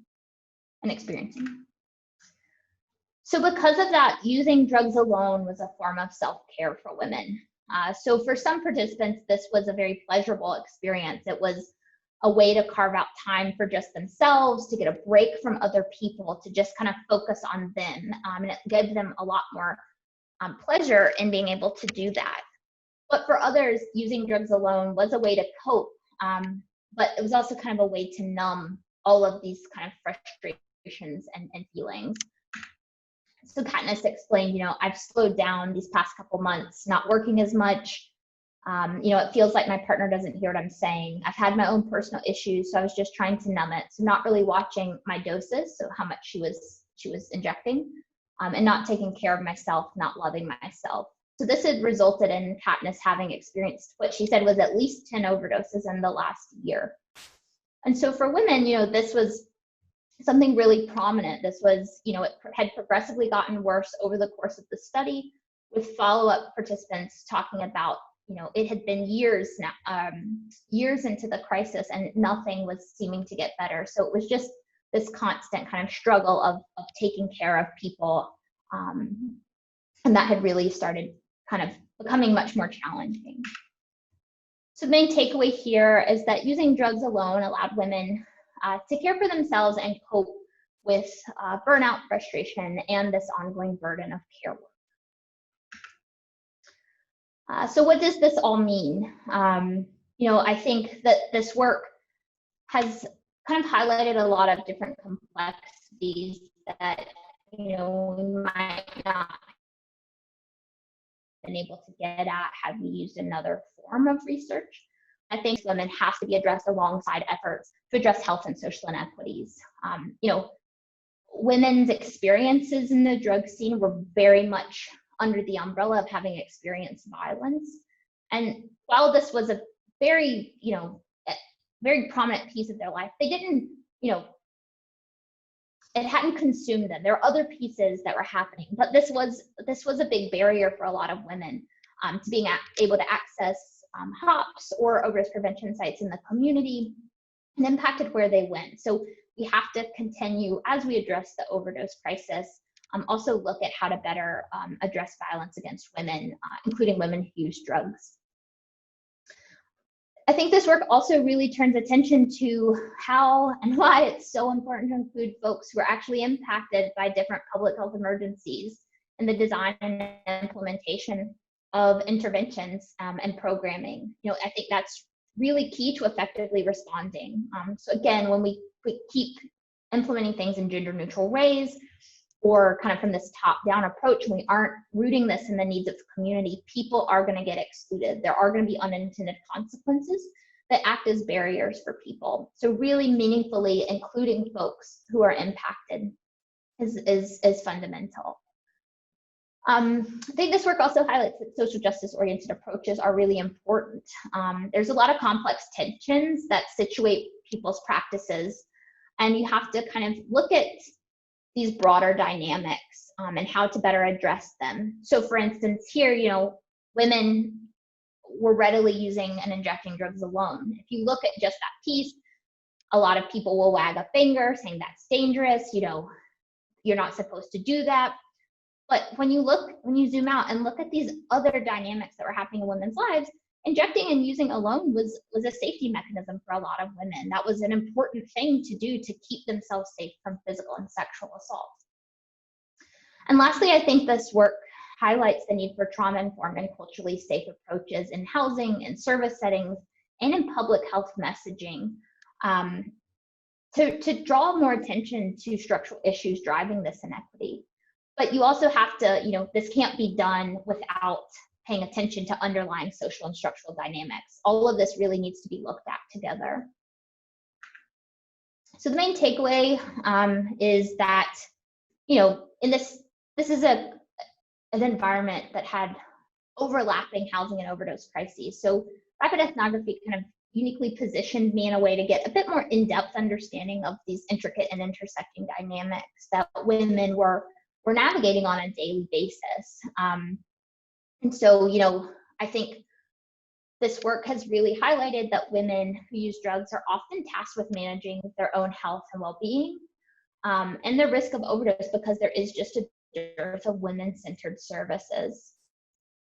and experiencing. So because of that, using drugs alone was a form of self-care for women. So for some participants, this was a very pleasurable experience. It was a way to carve out time for just themselves, to get a break from other people, to just kind of focus on them. And it gave them a lot more pleasure in being able to do that. But for others, using drugs alone was a way to cope, but it was also kind of a way to numb all of these kind of frustrations and feelings. So Katniss explained, I've slowed down these past couple months, not working as much. It feels like my partner doesn't hear what I'm saying. I've had my own personal issues, so I was just trying to numb it. So not really watching my doses, so how much she was injecting, and not taking care of myself, not loving myself. So this had resulted in Katniss having experienced what she said was at least 10 overdoses in the last year. And so for women, this was something really prominent. This was, it had progressively gotten worse over the course of the study, with follow-up participants talking about, it had been years now, years into the crisis, and nothing was seeming to get better. So it was just this constant kind of struggle of taking care of people. And that had really started kind of becoming much more challenging. So the main takeaway here is that using drugs alone allowed women to care for themselves and cope with burnout, frustration, and this ongoing burden of care work. So what does this all mean? I think that this work has kind of highlighted a lot of different complexities that, we might not have been able to get at had we used another form of research. I think women have to be addressed alongside efforts to address health and social inequities. Women's experiences in the drug scene were very much under the umbrella of having experienced violence. And while this was a very, very prominent piece of their life, they didn't, it hadn't consumed them. There were other pieces that were happening, but this was a big barrier for a lot of women to being able to access HOPs or overdose prevention sites in the community, and impacted where they went. So we have to continue, as we address the overdose crisis, also look at how to better address violence against women, including women who use drugs. I think this work also really turns attention to how and why it's so important to include folks who are actually impacted by different public health emergencies in the design and implementation of interventions and programming. I think that's really key to effectively responding. So again, when we keep implementing things in gender neutral ways, or kind of from this top-down approach, when we aren't rooting this in the needs of the community, people are going to get excluded. There are going to be unintended consequences that act as barriers for people. So really meaningfully including folks who are impacted is fundamental. I think this work also highlights that social justice-oriented approaches are really important. There's a lot of complex tensions that situate people's practices, and you have to kind of look at these broader dynamics and how to better address them. So for instance, here, women were readily using and injecting drugs alone. If you look at just that piece, a lot of people will wag a finger saying that's dangerous, you're not supposed to do that. But when you zoom out and look at these other dynamics that were happening in women's lives, injecting and using alone was a safety mechanism for a lot of women. That was an important thing to do to keep themselves safe from physical and sexual assault. And lastly, I think this work highlights the need for trauma-informed and culturally safe approaches in housing and service settings and in public health messaging to draw more attention to structural issues driving this inequity. But you also have to, this can't be done without paying attention to underlying social and structural dynamics. All of this really needs to be looked at together. So the main takeaway is that, in this is an environment that had overlapping housing and overdose crises. So rapid ethnography kind of uniquely positioned me in a way to get a bit more in-depth understanding of these intricate and intersecting dynamics that women were navigating on a daily basis. And so, I think this work has really highlighted that women who use drugs are often tasked with managing their own health and well-being, and the risk of overdose because there is just a dearth of women-centered services.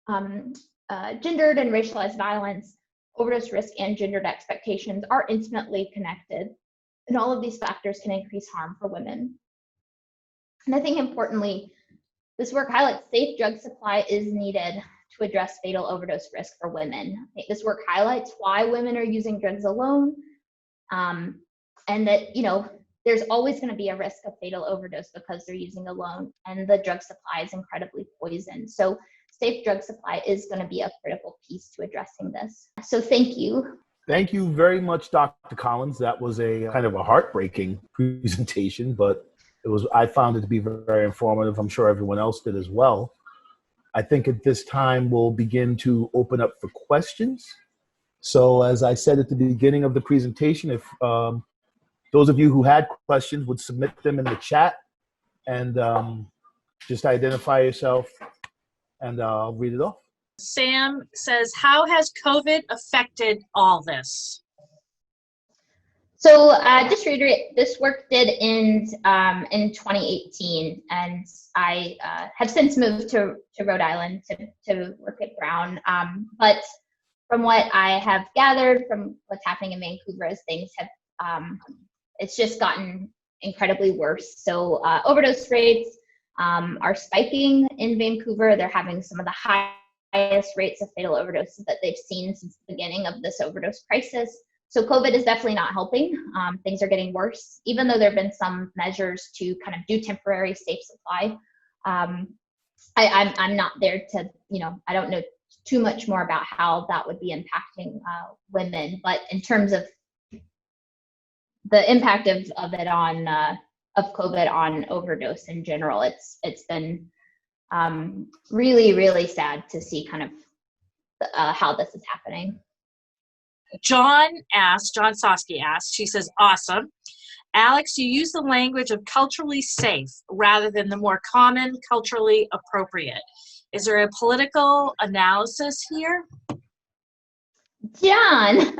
Gendered and racialized violence, overdose risk, and gendered expectations are intimately connected, and all of these factors can increase harm for women. And I think importantly, this work highlights safe drug supply is needed to address fatal overdose risk for women. This work highlights why women are using drugs alone, and that, there's always going to be a risk of fatal overdose because they're using alone, and the drug supply is incredibly poisoned. So safe drug supply is going to be a critical piece to addressing this. So thank you. Thank you very much, Dr. Collins. That was a kind of a heartbreaking presentation, but I found it to be very, very informative. I'm sure everyone else did as well. I think at this time we'll begin to open up for questions. So as I said at the beginning of the presentation, if those of you who had questions would submit them in the chat, and just identify yourself, and I'll read it off. Sam says, how has COVID affected all this? So just to reiterate, this work did end in 2018, and I have since moved to Rhode Island to work at Brown. But from what I have gathered from what's happening in Vancouver, as things have, it's just gotten incredibly worse. So overdose rates are spiking in Vancouver. They're having some of the highest rates of fatal overdoses that they've seen since the beginning of this overdose crisis. So COVID is definitely not helping. Things are getting worse, even though there have been some measures to kind of do temporary safe supply. I'm not there to, I don't know too much more about how that would be impacting women, but in terms of the impact of it on of COVID on overdose in general, it's been really, really sad to see kind of how this is happening. John Sosky asked, she says, awesome. Alex, you use the language of culturally safe rather than the more common culturally appropriate. Is there a political analysis here? John,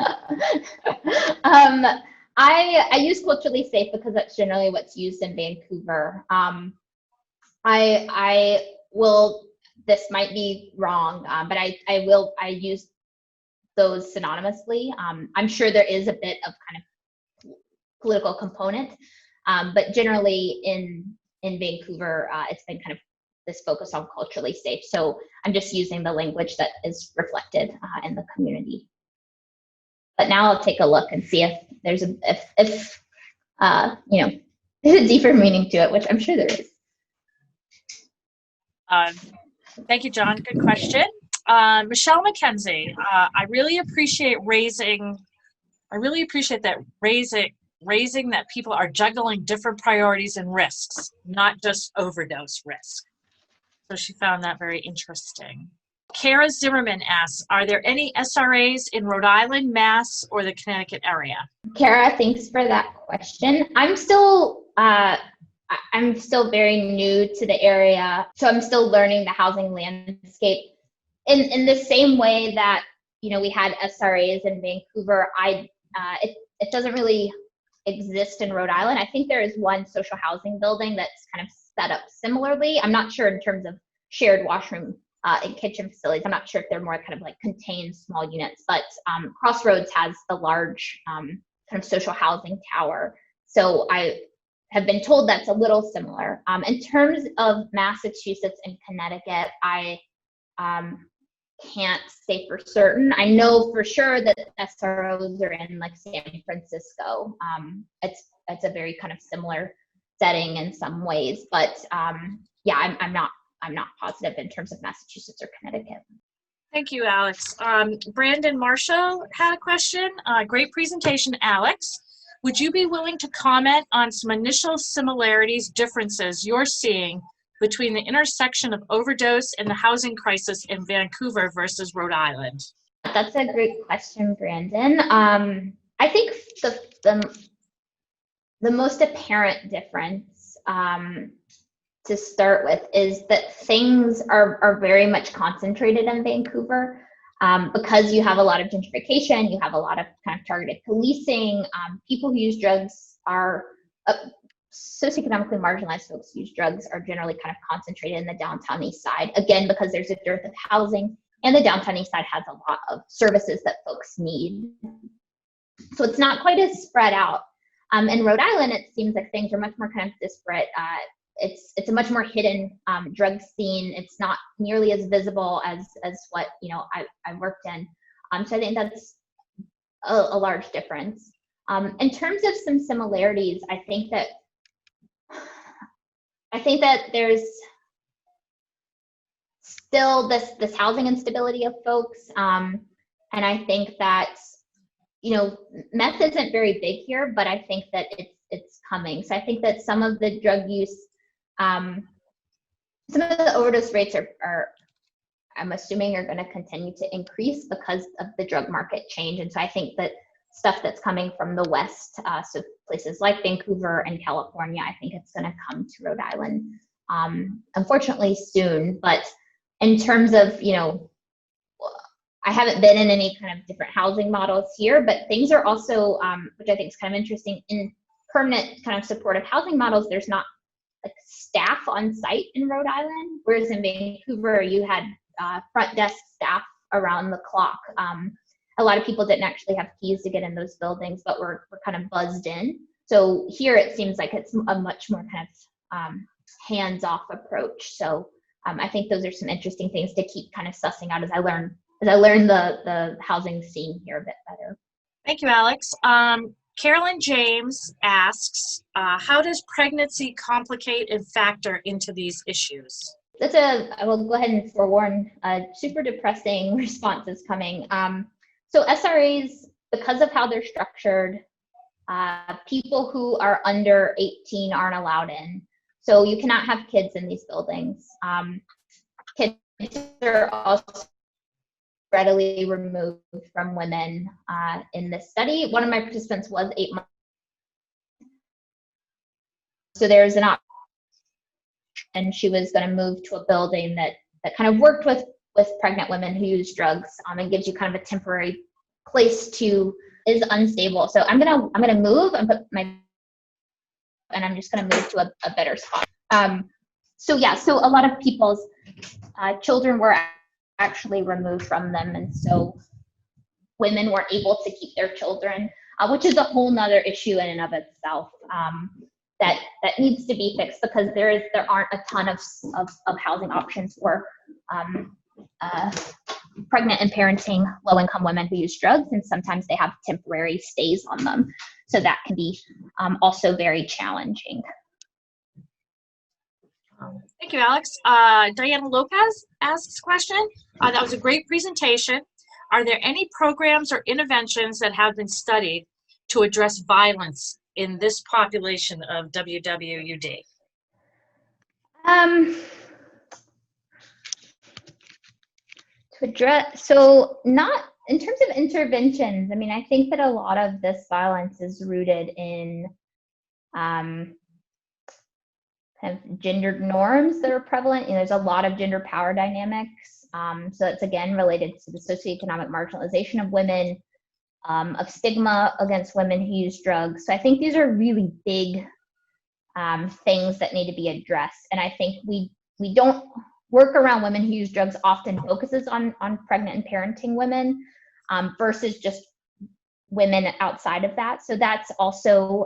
I use culturally safe because that's generally what's used in Vancouver. I will, this might be wrong, but I use those synonymously. I'm sure there is a bit of kind of political component, but generally in Vancouver, it's been kind of this focus on culturally safe. So I'm just using the language that is reflected in the community. But now I'll take a look and see if there's there's a deeper meaning to it, which I'm sure there is. Thank you, John. Good question. Michelle McKenzie, I really appreciate that raising that people are juggling different priorities and risks, not just overdose risk. So she found that very interesting. Kara Zimmerman asks, are there any SRAs in Rhode Island, Mass, or the Connecticut area? Kara, thanks for that question. I'm still very new to the area, so I'm still learning the housing landscape. In the same way that we had SRAs in Vancouver, it doesn't really exist in Rhode Island. I think there is one social housing building that's kind of set up similarly. I'm not sure in terms of shared washroom and kitchen facilities. I'm not sure if they're more kind of like contained small units, but Crossroads has the large kind of social housing tower. So I have been told that's a little similar. In terms of Massachusetts and Connecticut, I can't say for certain. I know for sure that SROs are in like San Francisco. It's a very kind of similar setting in some ways, but yeah, I'm not positive in terms of Massachusetts or Connecticut. Thank you, Alex. Brandon Marshall had a question. Great presentation, Alex. Would you be willing to comment on some initial similarities, differences you're seeing between the intersection of overdose and the housing crisis in Vancouver versus Rhode Island? That's a great question, Brandon. I think the most apparent difference to start with is that things are very much concentrated in Vancouver. Because you have a lot of gentrification, you have a lot of kind of targeted policing. People who use drugs are socioeconomically marginalized folks who use drugs are generally kind of concentrated in the downtown east side. Again, because there's a dearth of housing, and the downtown east side has a lot of services that folks need. So it's not quite as spread out. In Rhode Island, it seems like things are much more kind of disparate. It's a much more hidden drug scene. It's not nearly as visible as what I worked in. So I think that's a large difference. In terms of some similarities, I think that there's still this housing instability of folks, and I think that meth isn't very big here, but I think that it's coming. So I think that some of the drug use. Some of the overdose rates are I'm assuming are going to continue to increase because of the drug market change. And so I think that stuff that's coming from the West, so places like Vancouver and California, I think it's going to come to Rhode Island, unfortunately soon. But in terms of, I haven't been in any kind of different housing models here, but things are also, which I think is kind of interesting, in permanent kind of supportive housing models, there's not like staff on site in Rhode Island, whereas in Vancouver you had front desk staff around the clock. A lot of people didn't actually have keys to get in those buildings, but were kind of buzzed in. So here it seems like it's a much more kind of hands-off approach. So I think those are some interesting things to keep kind of sussing out as I learn the housing scene here a bit better. Thank you, Alex. Carolyn James asks, how does pregnancy complicate and factor into these issues? I will go ahead and forewarn, super depressing responses coming. So SRAs, because of how they're structured, people who are under 18 aren't allowed in. So you cannot have kids in these buildings. Kids are also readily removed from women in this study. One of my participants was 8 months. So there's an option, and she was going to move to a building that kind of worked with pregnant women who use drugs, and gives you kind of a temporary place to is unstable. So I'm gonna move and I'm just gonna move to a better spot. So a lot of people's children were actually removed from them, and so women weren't able to keep their children, which is a whole nother issue in and of itself. That needs to be fixed, because there aren't a ton of housing options for pregnant and parenting low-income women who use drugs, and sometimes they have temporary stays on them. So that can be also very challenging. Thank you, Alex. Diana Lopez asks a question. That was a great presentation. Are there any programs or interventions that have been studied to address violence in this population of WWUD? So not in terms of interventions. I mean, I think that a lot of this violence is rooted in kind of gendered norms that are prevalent. There's a lot of gender power dynamics. So it's again related to the socioeconomic marginalization of women, of stigma against women who use drugs. So I think these are really big things that need to be addressed. And I think we don't work around women who use drugs often focuses on pregnant and parenting women versus just women outside of that. So that's also,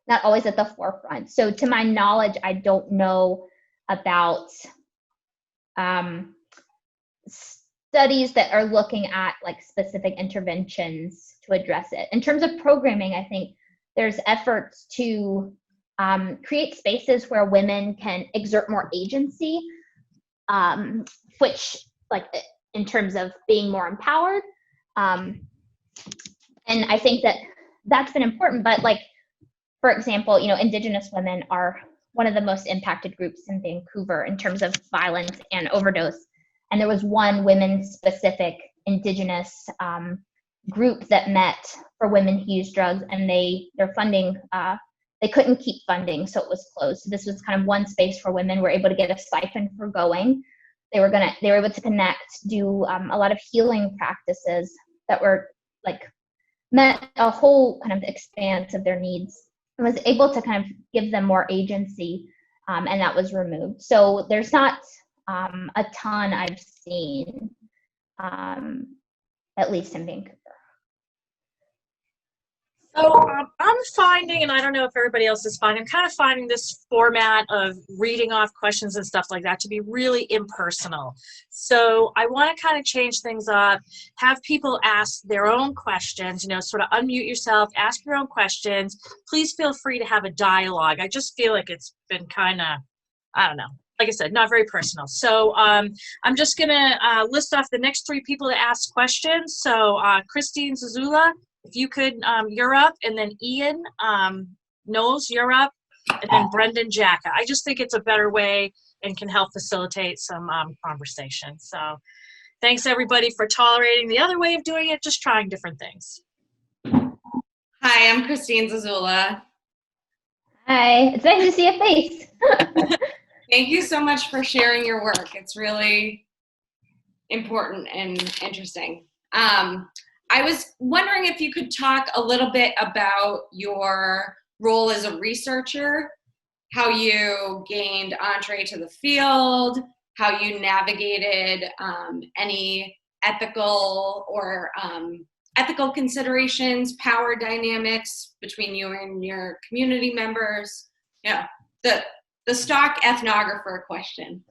not always at the forefront. So to my knowledge, I don't know about studies that are looking at like specific interventions to address it. In terms of programming, I think there's efforts to create spaces where women can exert more agency, which like in terms of being more empowered. And And I think that that's been important. But like, for example, Indigenous women are one of the most impacted groups in Vancouver in terms of violence and overdose. And there was one women-specific Indigenous group that met for women who use drugs, and their funding, they couldn't keep funding, so it was closed. So this was kind of one space for women. Were able to get a stipend for going. They were able to connect, do a lot of healing practices that were like met a whole kind of expanse of their needs. I was able to kind of give them more agency, and that was removed. So there's not a ton I've seen, at least in Vancouver. So I'm finding, and I don't know if everybody else is finding, I'm kind of finding this format of reading off questions and stuff like that to be really impersonal. So I want to kind of change things up, have people ask their own questions, sort of unmute yourself, ask your own questions. Please feel free to have a dialogue. I just feel like it's been kind of, I don't know, like I said, not very personal. So I'm just going to list off the next 3 people to ask questions. So Christine Zazula, if you could, you're up, and then Ian Knowles, you're up, and then Brendan Jacka. I just think it's a better way and can help facilitate some conversation. So thanks everybody for tolerating the other way of doing it, just trying different things. Hi, I'm Christine Zazula. Hi, it's nice to see a face. Thank you so much for sharing your work. It's really important and interesting. I was wondering if you could talk a little bit about your role as a researcher, how you gained entree to the field, how you navigated any ethical or ethical considerations, power dynamics between you and your community members. Yeah, the stock ethnographer question.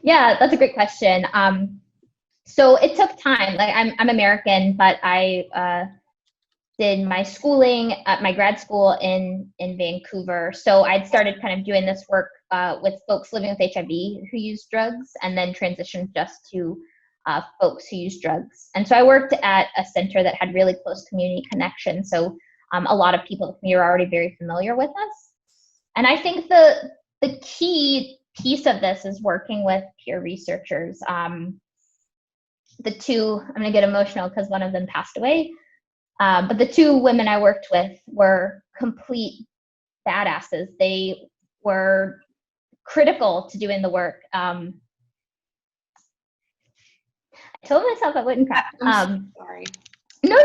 Yeah, that's a great question. So it took time. Like I'm American, but I did my schooling at my grad school in Vancouver. So I'd started kind of doing this work with folks living with HIV who use drugs, and then transitioned just to folks who use drugs. And so I worked at a center that had really close community connection. So a lot of people who are already very familiar with us. And I think the key piece of this is working with peer researchers. The 2, I'm going to get emotional because one of them passed away, but the 2 women I worked with were complete badasses. They were critical to doing the work. I told myself I wouldn't cry. Sorry. No.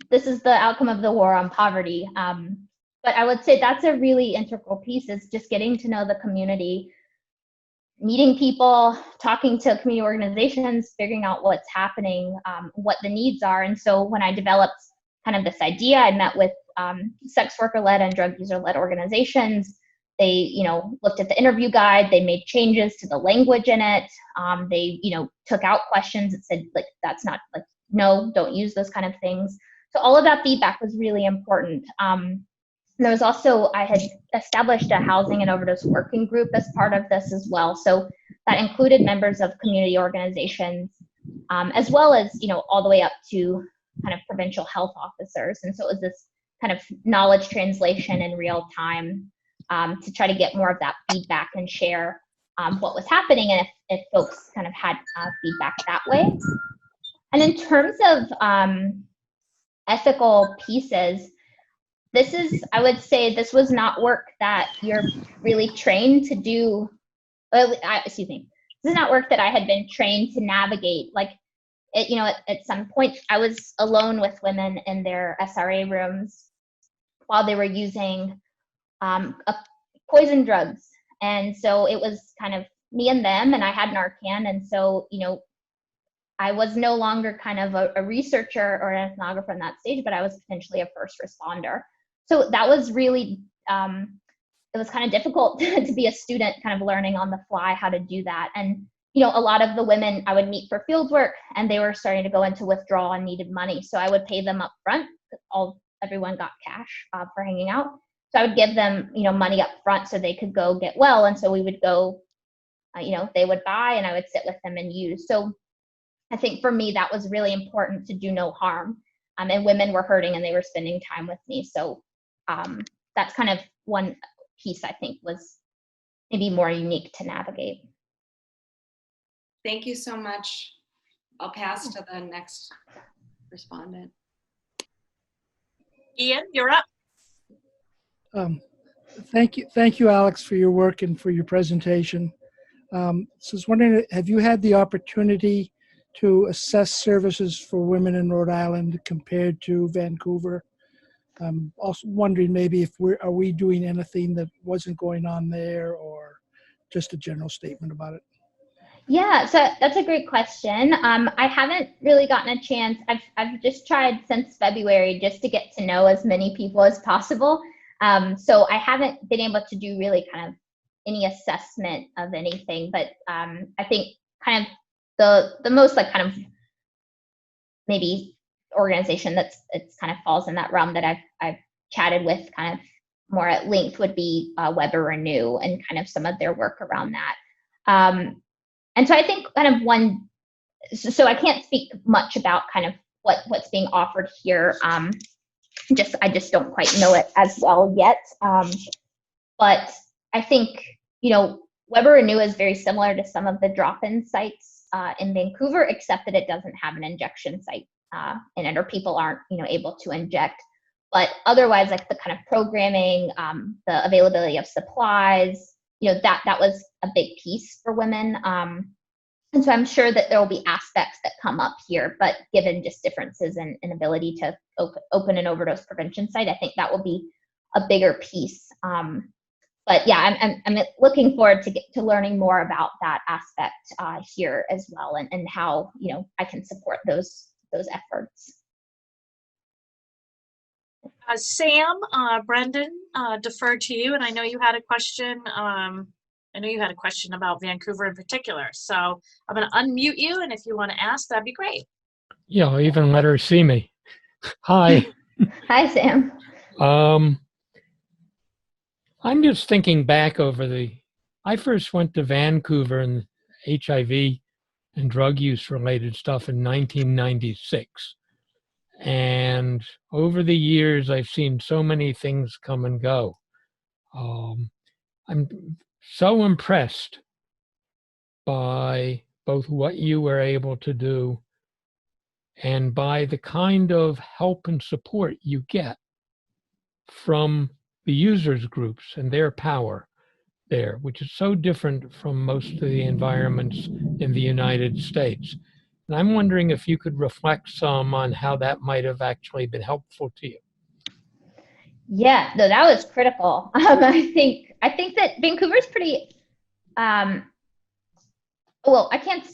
This is the outcome of the war on poverty. But I would say that's a really integral piece, is just getting to know the community, meeting people, talking to community organizations, figuring out what's happening, what the needs are. And so when I developed kind of this idea, I met with sex worker-led and drug user-led organizations. They, looked at the interview guide. They made changes to the language in it. They, took out questions that said, like, that's not, like, no, don't use those kind of things. So all of that feedback was really important. There was also, I had established a housing and overdose working group as part of this as well. So that included members of community organizations, as well as, all the way up to kind of provincial health officers. And so it was this kind of knowledge translation in real time to try to get more of that feedback and share what was happening, and if folks kind of had feedback that way. And in terms of ethical pieces, this is, I would say, this was not work that you're really trained to do. Excuse me. This is not work that I had been trained to navigate. Like, at some point, I was alone with women in their SRA rooms while they were using poison drugs. And so it was kind of me and them, and I had Narcan. And so, I was no longer kind of a researcher or an ethnographer in that stage, but I was potentially a first responder. So that was really, it was kind of difficult to be a student kind of learning on the fly how to do that. And, a lot of the women I would meet for field work, and they were starting to go into withdrawal and needed money. So I would pay them up front. Everyone got cash for hanging out. So I would give them, money up front so they could go get well. And so we would go, they would buy, and I would sit with them and use. So I think for me, that was really important to do no harm. And women were hurting and they were spending time with me. So that's kind of one piece I think was maybe more unique to navigate. Thank you so much. I'll pass to the next respondent. Ian, you're up. Thank you, Alex, for your work and for your presentation. So I was wondering, have you had the opportunity to assess services for women in Rhode Island compared to Vancouver? Also wondering maybe if are we doing anything that wasn't going on there, or just a general statement about it? Yeah, so that's a great question. I haven't really gotten a chance. I've just tried since February just to get to know as many people as possible. So I haven't been able to do really kind of any assessment of anything, but I think kind of the most like kind of maybe organization it's kind of falls in that realm that I've chatted with kind of more at length would be Weber Renew and kind of some of their work around that. And so I think kind of so I can't speak much about kind of what's being offered here. I just don't quite know it as well yet. But I think, Weber Renew is very similar to some of the drop-in sites in Vancouver, except that it doesn't have an injection site in it, or people aren't, able to inject. But otherwise, like the kind of programming, the availability of supplies, that was a big piece for women. And so I'm sure that there will be aspects that come up here, but given just differences in ability to open an overdose prevention site, I think that will be a bigger piece. But yeah, I'm looking forward to learning more about that aspect here as well, and how I can support those efforts. Sam, Brendan deferred to you, and I know you had a question. I know you had a question about Vancouver in particular. So I'm going to unmute you, and if you want to ask, that'd be great. Yeah, I'll even let her see me. Hi. Hi, Sam. I'm just thinking back I first went to Vancouver and HIV and drug use related stuff in 1996. And over the years, I've seen so many things come and go. I'm so impressed by both what you were able to do and by the kind of help and support you get from the users groups and their power there, which is so different from most of the environments in the United States. And I'm wondering if you could reflect some on how that might have actually been helpful to you. Yeah, no, that was critical. I think that Vancouver's pretty. Well, I can't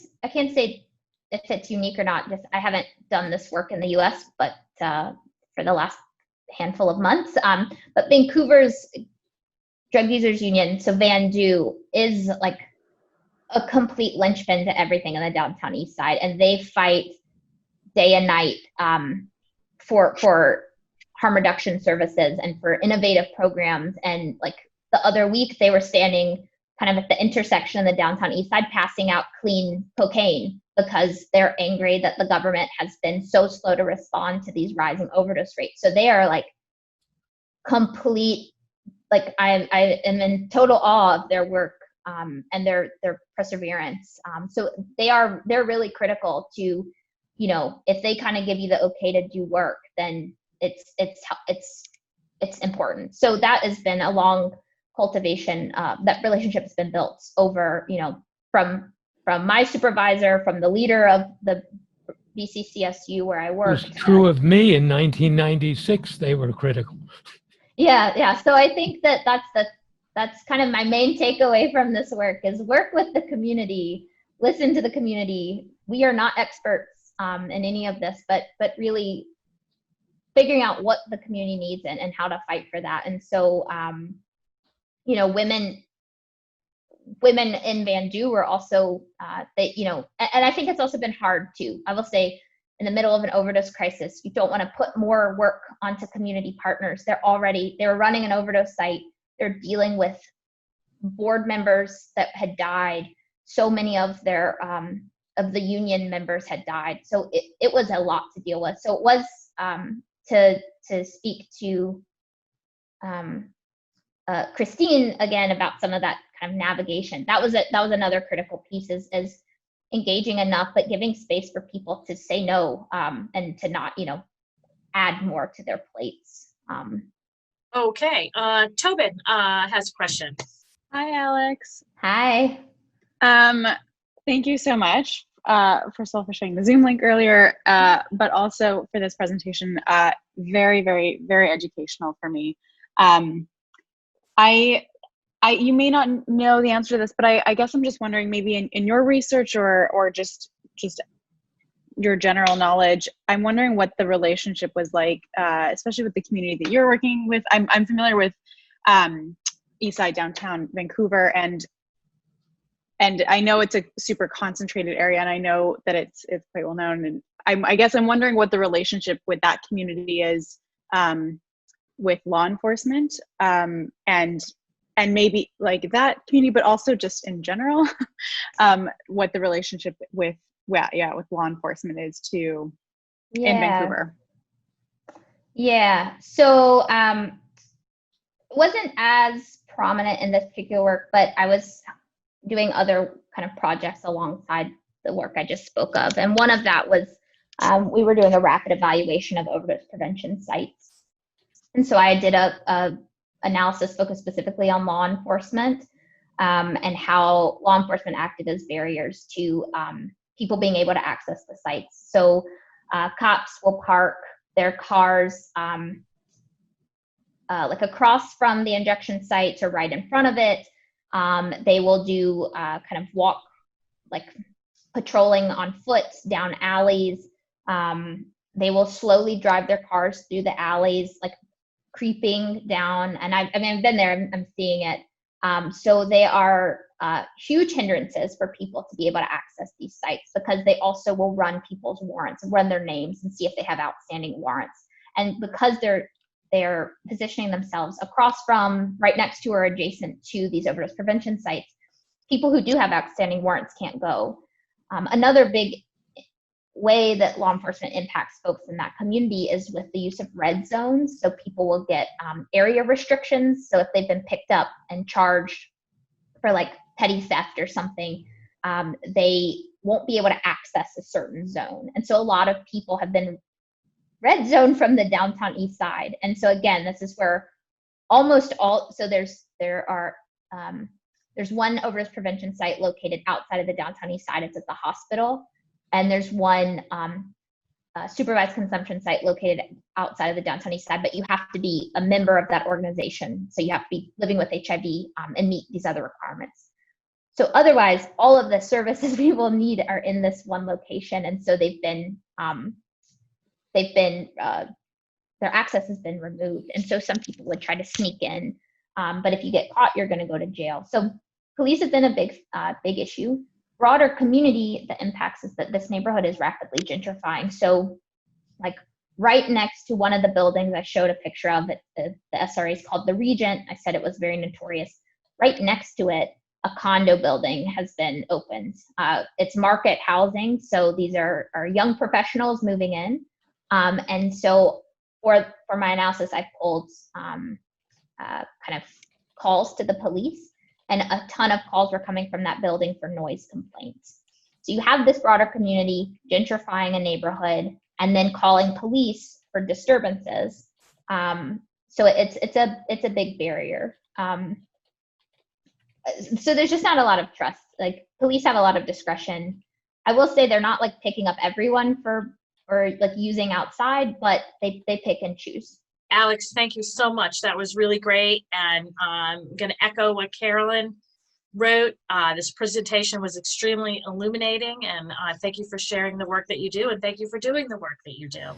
say if it's unique or not. Just I haven't done this work in the U.S., but for the last handful of months. But Vancouver's Drug Users Union, so VANDU, is like a complete linchpin to everything on the downtown east side, and they fight day and night for harm reduction services and for innovative programs. And like the other week, they were standing kind of at the intersection of the downtown east side passing out clean cocaine because they're angry that the government has been so slow to respond to these rising overdose rates. So they are like complete, like I am in total awe of their work and their perseverance. So they're really critical to, if they kind of give you the okay to do work, then it's important. So that has been a long cultivation. That relationship has been built over, from my supervisor, from the leader of the BCCSU where I worked. It was true of me in 1996. They were critical. Yeah. So I think that's kind of my main takeaway from this work is work with the community, listen to the community. We are not experts in any of this, but really figuring out what the community needs and how to fight for that. And so, women in VANDU were also, and I think it's also been hard too. I will say, in the middle of an overdose crisis, you don't want to put more work onto community partners. They were running an overdose site. They're dealing with board members that had died. So many of their of the union members had died. So it was a lot to deal with. So it was to speak to Christine again about some of that kind of navigation. That was another critical piece is engaging enough, but giving space for people to say no, and to not, add more to their plates. Okay, Tobin has a question. Hi, Alex. Hi. Thank you so much, first of all, for sharing the Zoom link earlier, but also for this presentation. Very, very, very educational for me. You may not know the answer to this, but I guess I'm just wondering, maybe in your research or just your general knowledge, I'm wondering what the relationship was like, especially with the community that you're working with. I'm familiar with Eastside downtown Vancouver, and I know it's a super concentrated area, and I know that it's quite well known. And I guess I'm wondering what the relationship with that community is with law enforcement, and maybe like that community, but also just in general, what the relationship with law enforcement is too in Vancouver. Yeah. So it wasn't as prominent in this particular work, but I was doing other kind of projects alongside the work I just spoke of. And one of that was we were doing a rapid evaluation of overdose prevention sites. And so I did a analysis focused specifically on law enforcement, and how law enforcement acted as barriers to people being able to access the sites. So cops will park their cars like across from the injection sites or right in front of it. They will do kind of walk, like patrolling on foot down alleys. They will slowly drive their cars through the alleys, like creeping down. And I've been there, I'm seeing it. So they are huge hindrances for people to be able to access these sites, because they also will run people's warrants and run their names and see if they have outstanding warrants. And because they're positioning themselves across from, right next to or adjacent to these overdose prevention sites, people who do have outstanding warrants can't go. Another big way that law enforcement impacts folks in that community is with the use of red zones. So people will get area restrictions. So if they've been picked up and charged for like petty theft or something, they won't be able to access a certain zone. And so a lot of people have been red zoned from the downtown east side. And so again, this is where almost all, so there's one overdose prevention site located outside of the downtown east side. It's at the hospital. And there's one supervised consumption site located outside of the downtown east side, but you have to be a member of that organization. So you have to be living with HIV and meet these other requirements. So otherwise, all of the services people need are in this one location. And so their access has been removed. And so some people would try to sneak in, but if you get caught, you're going to go to jail. So police has been a big issue. Broader community, the impacts is that this neighborhood is rapidly gentrifying. So like right next to one of the buildings I showed a picture of, the SRA is called the Regent. I said it was very notorious. Right next to it, a condo building has been opened. It's market housing. So these are young professionals moving in. And so for my analysis, I pulled kind of calls to the police, and a ton of calls were coming from that building for noise complaints. So you have this broader community gentrifying a neighborhood and then calling police for disturbances. So it's a big barrier. So there's just not a lot of trust. Like police have a lot of discretion. I will say they're not like picking up everyone for like using outside, but they pick and choose. Alex, thank you so much. That was really great. And I'm going to echo what Carolyn wrote. This presentation was extremely illuminating, and thank you for sharing the work that you do, and thank you for doing the work that you do.